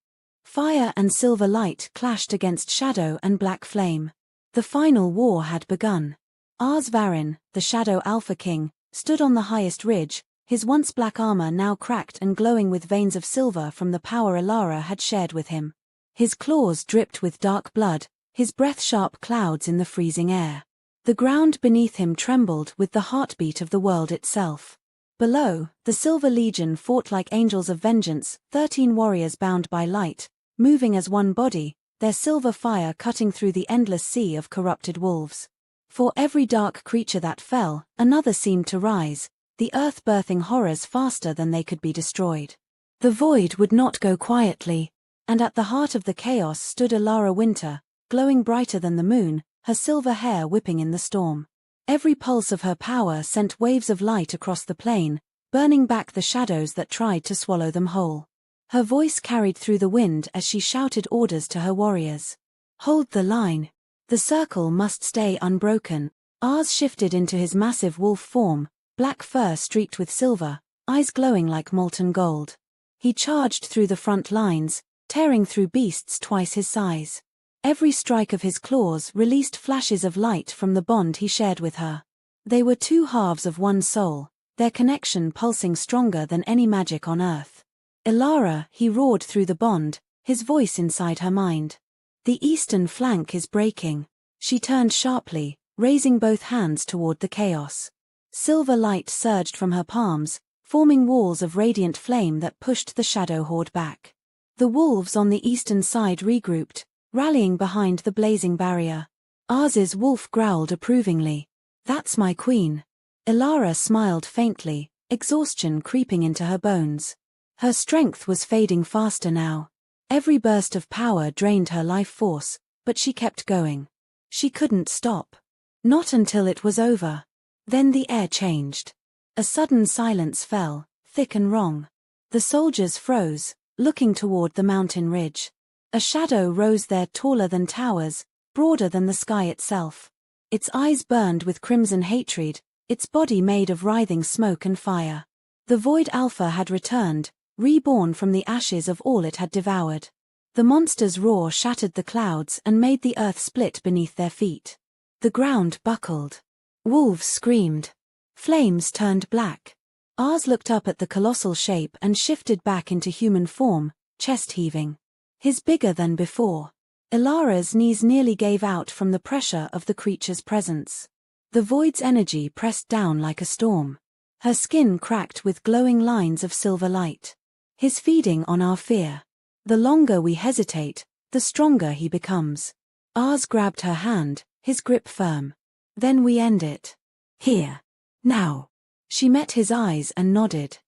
Fire and silver light clashed against shadow and black flame. The final war had begun. Ars Varin, the Shadow Alpha King, stood on the highest ridge, his once black armor now cracked and glowing with veins of silver from the power Alara had shared with him. His claws dripped with dark blood, his breath sharp clouds in the freezing air. The ground beneath him trembled with the heartbeat of the world itself. Below, the Silver Legion fought like angels of vengeance, 13 warriors bound by light, moving as one body, their silver fire cutting through the endless sea of corrupted wolves. For every dark creature that fell, another seemed to rise, the earth birthing horrors faster than they could be destroyed. The void would not go quietly, and at the heart of the chaos stood Alara Winter, glowing brighter than the moon, her silver hair whipping in the storm. Every pulse of her power sent waves of light across the plain, burning back the shadows that tried to swallow them whole. Her voice carried through the wind as she shouted orders to her warriors. "Hold the line. The circle must stay unbroken." Ars shifted into his massive wolf form, black fur streaked with silver, eyes glowing like molten gold. He charged through the front lines, tearing through beasts twice his size. Every strike of his claws released flashes of light from the bond he shared with her. They were two halves of one soul, their connection pulsing stronger than any magic on earth. "Alara," he roared through the bond, his voice inside her mind. "The eastern flank is breaking." She turned sharply, raising both hands toward the chaos. Silver light surged from her palms, forming walls of radiant flame that pushed the shadow horde back. The wolves on the eastern side regrouped, rallying behind the blazing barrier. Ars's wolf growled approvingly. "That's my queen." Alara smiled faintly, exhaustion creeping into her bones. Her strength was fading faster now. Every burst of power drained her life force, but she kept going. She couldn't stop. Not until it was over. Then the air changed. A sudden silence fell, thick and wrong. The soldiers froze, looking toward the mountain ridge. A shadow rose there taller than towers, broader than the sky itself. Its eyes burned with crimson hatred, its body made of writhing smoke and fire. The Void Alpha had returned, reborn from the ashes of all it had devoured. The monster's roar shattered the clouds and made the earth split beneath their feet. The ground buckled. Wolves screamed. Flames turned black. Ars looked up at the colossal shape and shifted back into human form, chest heaving. His bigger than before. Alara's knees nearly gave out from the pressure of the creature's presence. The void's energy pressed down like a storm. Her skin cracked with glowing lines of silver light. "He's feeding on our fear. The longer we hesitate, the stronger he becomes." Ars grabbed her hand, his grip firm. "Then we end it. Here. Now." She met his eyes and nodded.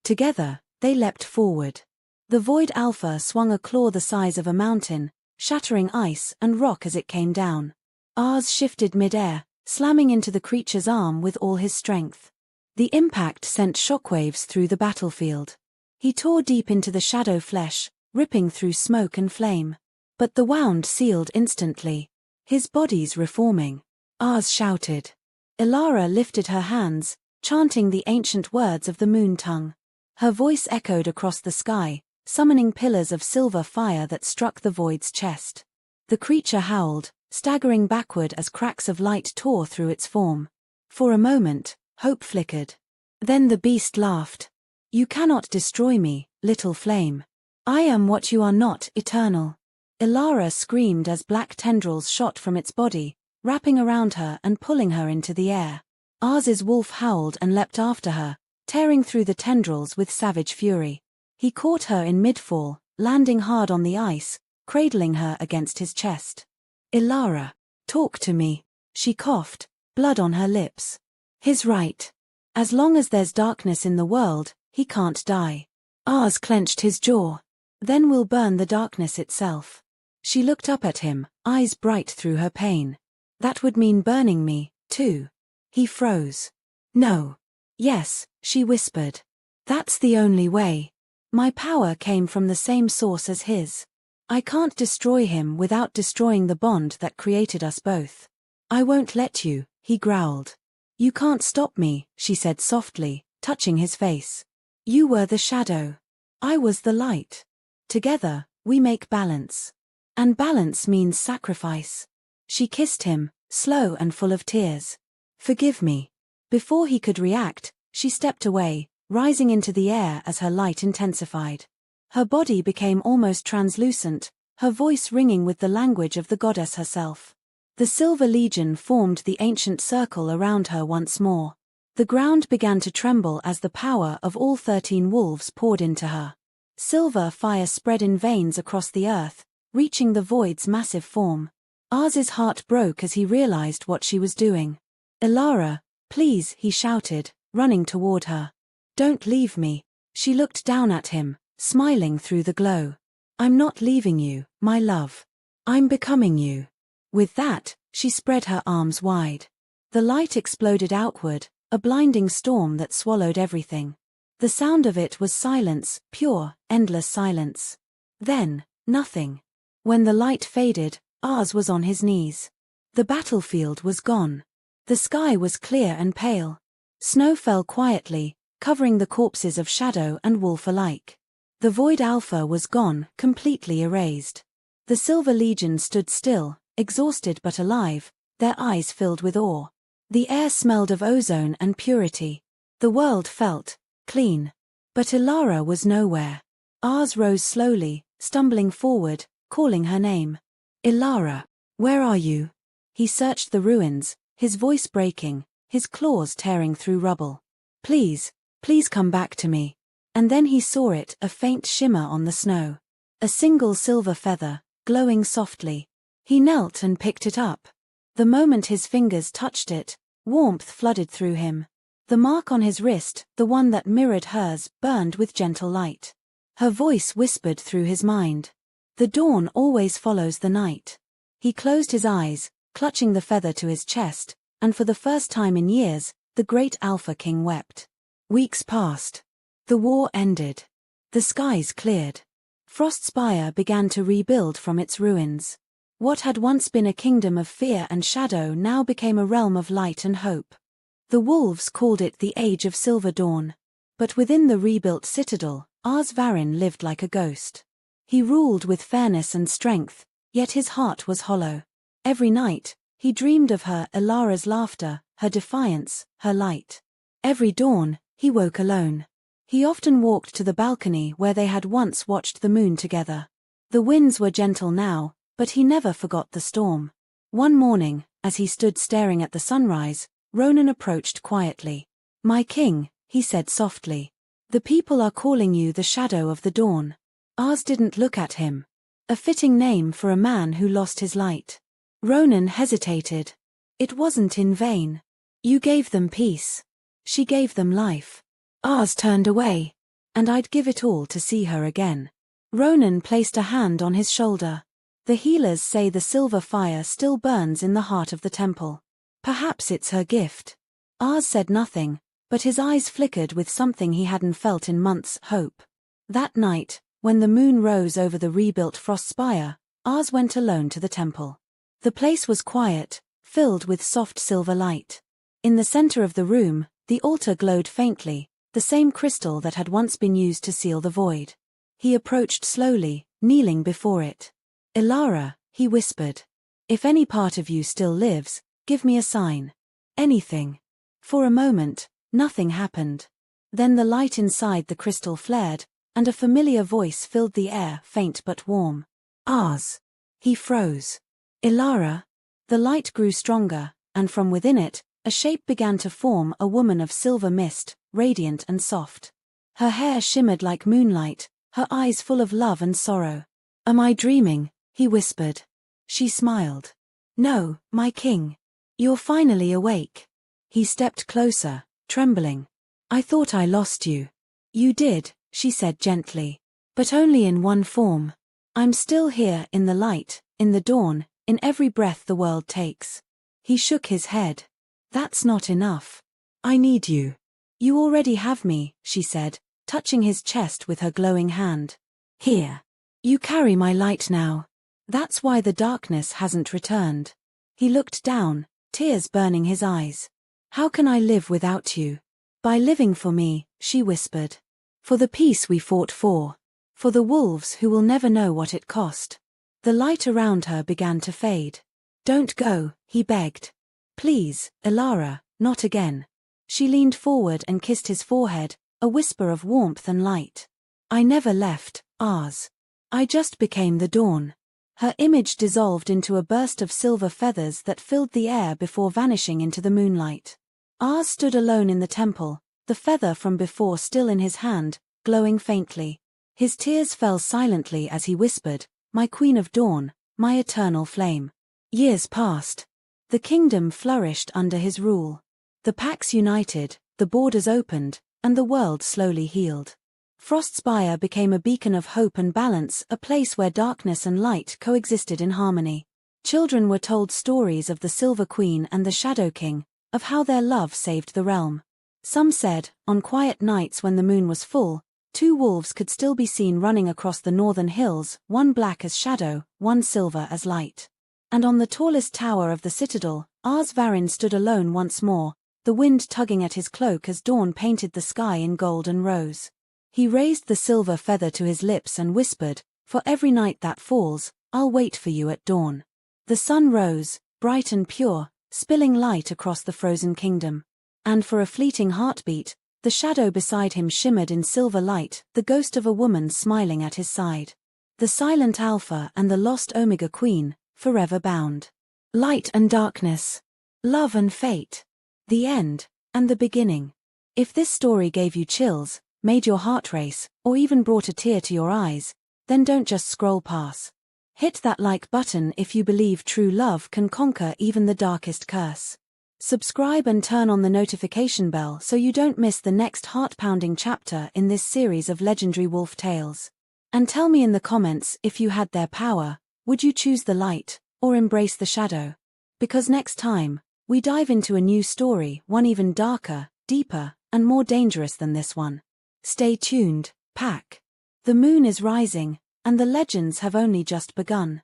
Together, they leapt forward. The Void Alpha swung a claw the size of a mountain, shattering ice and rock as it came down. Ars shifted mid-air, slamming into the creature's arm with all his strength. The impact sent shockwaves through the battlefield. He tore deep into the shadow flesh, ripping through smoke and flame. But the wound sealed instantly. His body's reforming. Ars shouted. Alara lifted her hands, chanting the ancient words of the moon tongue. Her voice echoed across the sky, summoning pillars of silver fire that struck the void's chest. The creature howled, staggering backward as cracks of light tore through its form. For a moment, hope flickered. Then the beast laughed. "You cannot destroy me, little flame." I am what you are not, eternal. Ilara screamed as black tendrils shot from its body, wrapping around her and pulling her into the air. Ars's wolf howled and leapt after her, tearing through the tendrils with savage fury. He caught her in midfall, landing hard on the ice, cradling her against his chest. Ilara, talk to me, she coughed, blood on her lips. He's right. As long as there's darkness in the world, he can't die. Ars clenched his jaw. Then we'll burn the darkness itself. She looked up at him, eyes bright through her pain. That would mean burning me, too. He froze. No. Yes, she whispered. That's the only way. My power came from the same source as his. I can't destroy him without destroying the bond that created us both. I won't let you, he growled. You can't stop me, she said softly, touching his face. You were the shadow. I was the light. Together, we make balance. And balance means sacrifice. She kissed him, slow and full of tears. Forgive me. Before he could react, she stepped away, rising into the air as her light intensified. Her body became almost translucent, her voice ringing with the language of the goddess herself. The Silver Legion formed the ancient circle around her once more. The ground began to tremble as the power of all 13 wolves poured into her. Silver fire spread in veins across the earth, reaching the void's massive form. Ars's heart broke as he realized what she was doing. Ilara, please, he shouted, running toward her. Don't leave me. She looked down at him, smiling through the glow. I'm not leaving you, my love. I'm becoming you. With that, she spread her arms wide. The light exploded outward, a blinding storm that swallowed everything. The sound of it was silence, pure, endless silence. Then, nothing. When the light faded, Ars was on his knees. The battlefield was gone. The sky was clear and pale. Snow fell quietly, covering the corpses of Shadow and Wolf alike. The Void Alpha was gone, completely erased. The Silver Legion stood still, exhausted but alive, their eyes filled with awe. The air smelled of ozone and purity. The world felt clean. But Ilara was nowhere. Ars rose slowly, stumbling forward, calling her name. Ilara, where are you? He searched the ruins, his voice breaking, his claws tearing through rubble. Please, please come back to me. And then he saw it, a faint shimmer on the snow. A single silver feather, glowing softly. He knelt and picked it up. The moment his fingers touched it, warmth flooded through him. The mark on his wrist, the one that mirrored hers, burned with gentle light. Her voice whispered through his mind. The dawn always follows the night. He closed his eyes, clutching the feather to his chest, and for the first time in years, the great Alpha King wept. Weeks passed. The war ended. The skies cleared. Frostspire began to rebuild from its ruins. What had once been a kingdom of fear and shadow now became a realm of light and hope. The wolves called it the Age of Silver Dawn. But within the rebuilt citadel, Ars Varin lived like a ghost. He ruled with fairness and strength, yet his heart was hollow. Every night, he dreamed of her, Ilara's laughter, her defiance, her light. Every dawn, he woke alone. He often walked to the balcony where they had once watched the moon together. The winds were gentle now, but he never forgot the storm. One morning, as he stood staring at the sunrise, Ronan approached quietly. My king, he said softly. The people are calling you the Shadow of the Dawn. Ars didn't look at him. A fitting name for a man who lost his light. Ronan hesitated. It wasn't in vain. You gave them peace. She gave them life. Ars turned away. And I'd give it all to see her again. Ronan placed a hand on his shoulder. The healers say the silver fire still burns in the heart of the temple. Perhaps it's her gift. Ars said nothing, but his eyes flickered with something he hadn't felt in months, hope. That night, when the moon rose over the rebuilt Frostspire, Ars went alone to the temple. The place was quiet, filled with soft silver light. In the center of the room, the altar glowed faintly, the same crystal that had once been used to seal the void. He approached slowly, kneeling before it. Ilara, he whispered. If any part of you still lives, give me a sign. Anything. For a moment, nothing happened. Then the light inside the crystal flared, and a familiar voice filled the air, faint but warm. Ours. He froze. Ilara. The light grew stronger, and from within it, a shape began to form, a woman of silver mist, radiant and soft. Her hair shimmered like moonlight, her eyes full of love and sorrow. Am I dreaming? He whispered. She smiled. No, my king. You're finally awake. He stepped closer, trembling. I thought I lost you. You did, she said gently. But only in one form. I'm still here, in the light, in the dawn, in every breath the world takes. He shook his head. That's not enough. I need you. You already have me, she said, touching his chest with her glowing hand. Here. You carry my light now. That's why the darkness hasn't returned. He looked down, tears burning his eyes. How can I live without you? By living for me, she whispered. For the peace we fought for. For the wolves who will never know what it cost. The light around her began to fade. Don't go, he begged. Please, Ilara, not again. She leaned forward and kissed his forehead, a whisper of warmth and light. I never left, ours. I just became the dawn. Her image dissolved into a burst of silver feathers that filled the air before vanishing into the moonlight. Ours stood alone in the temple, the feather from before still in his hand, glowing faintly. His tears fell silently as he whispered, my queen of dawn, my eternal flame. Years passed. The kingdom flourished under his rule. The packs united, the borders opened, and the world slowly healed. Frostspire became a beacon of hope and balance, a place where darkness and light coexisted in harmony. Children were told stories of the Silver Queen and the Shadow King, of how their love saved the realm. Some said, on quiet nights when the moon was full, two wolves could still be seen running across the northern hills, one black as shadow, one silver as light. And on the tallest tower of the citadel, Ars Varin stood alone once more, the wind tugging at his cloak as dawn painted the sky in gold and rose. He raised the silver feather to his lips and whispered, for every night that falls, I'll wait for you at dawn. The sun rose, bright and pure, spilling light across the frozen kingdom. And for a fleeting heartbeat, the shadow beside him shimmered in silver light, the ghost of a woman smiling at his side. The silent Alpha and the lost Omega Queen, forever bound. Light and darkness. Love and fate. The end, and the beginning. If this story gave you chills, made your heart race, or even brought a tear to your eyes, then don't just scroll past. Hit that like button if you believe true love can conquer even the darkest curse. Subscribe and turn on the notification bell so you don't miss the next heart-pounding chapter in this series of legendary wolf tales. And tell me in the comments, if you had their power, would you choose the light, or embrace the shadow? Because next time, we dive into a new story, one even darker, deeper, and more dangerous than this one. Stay tuned, pack. The moon is rising, and the legends have only just begun.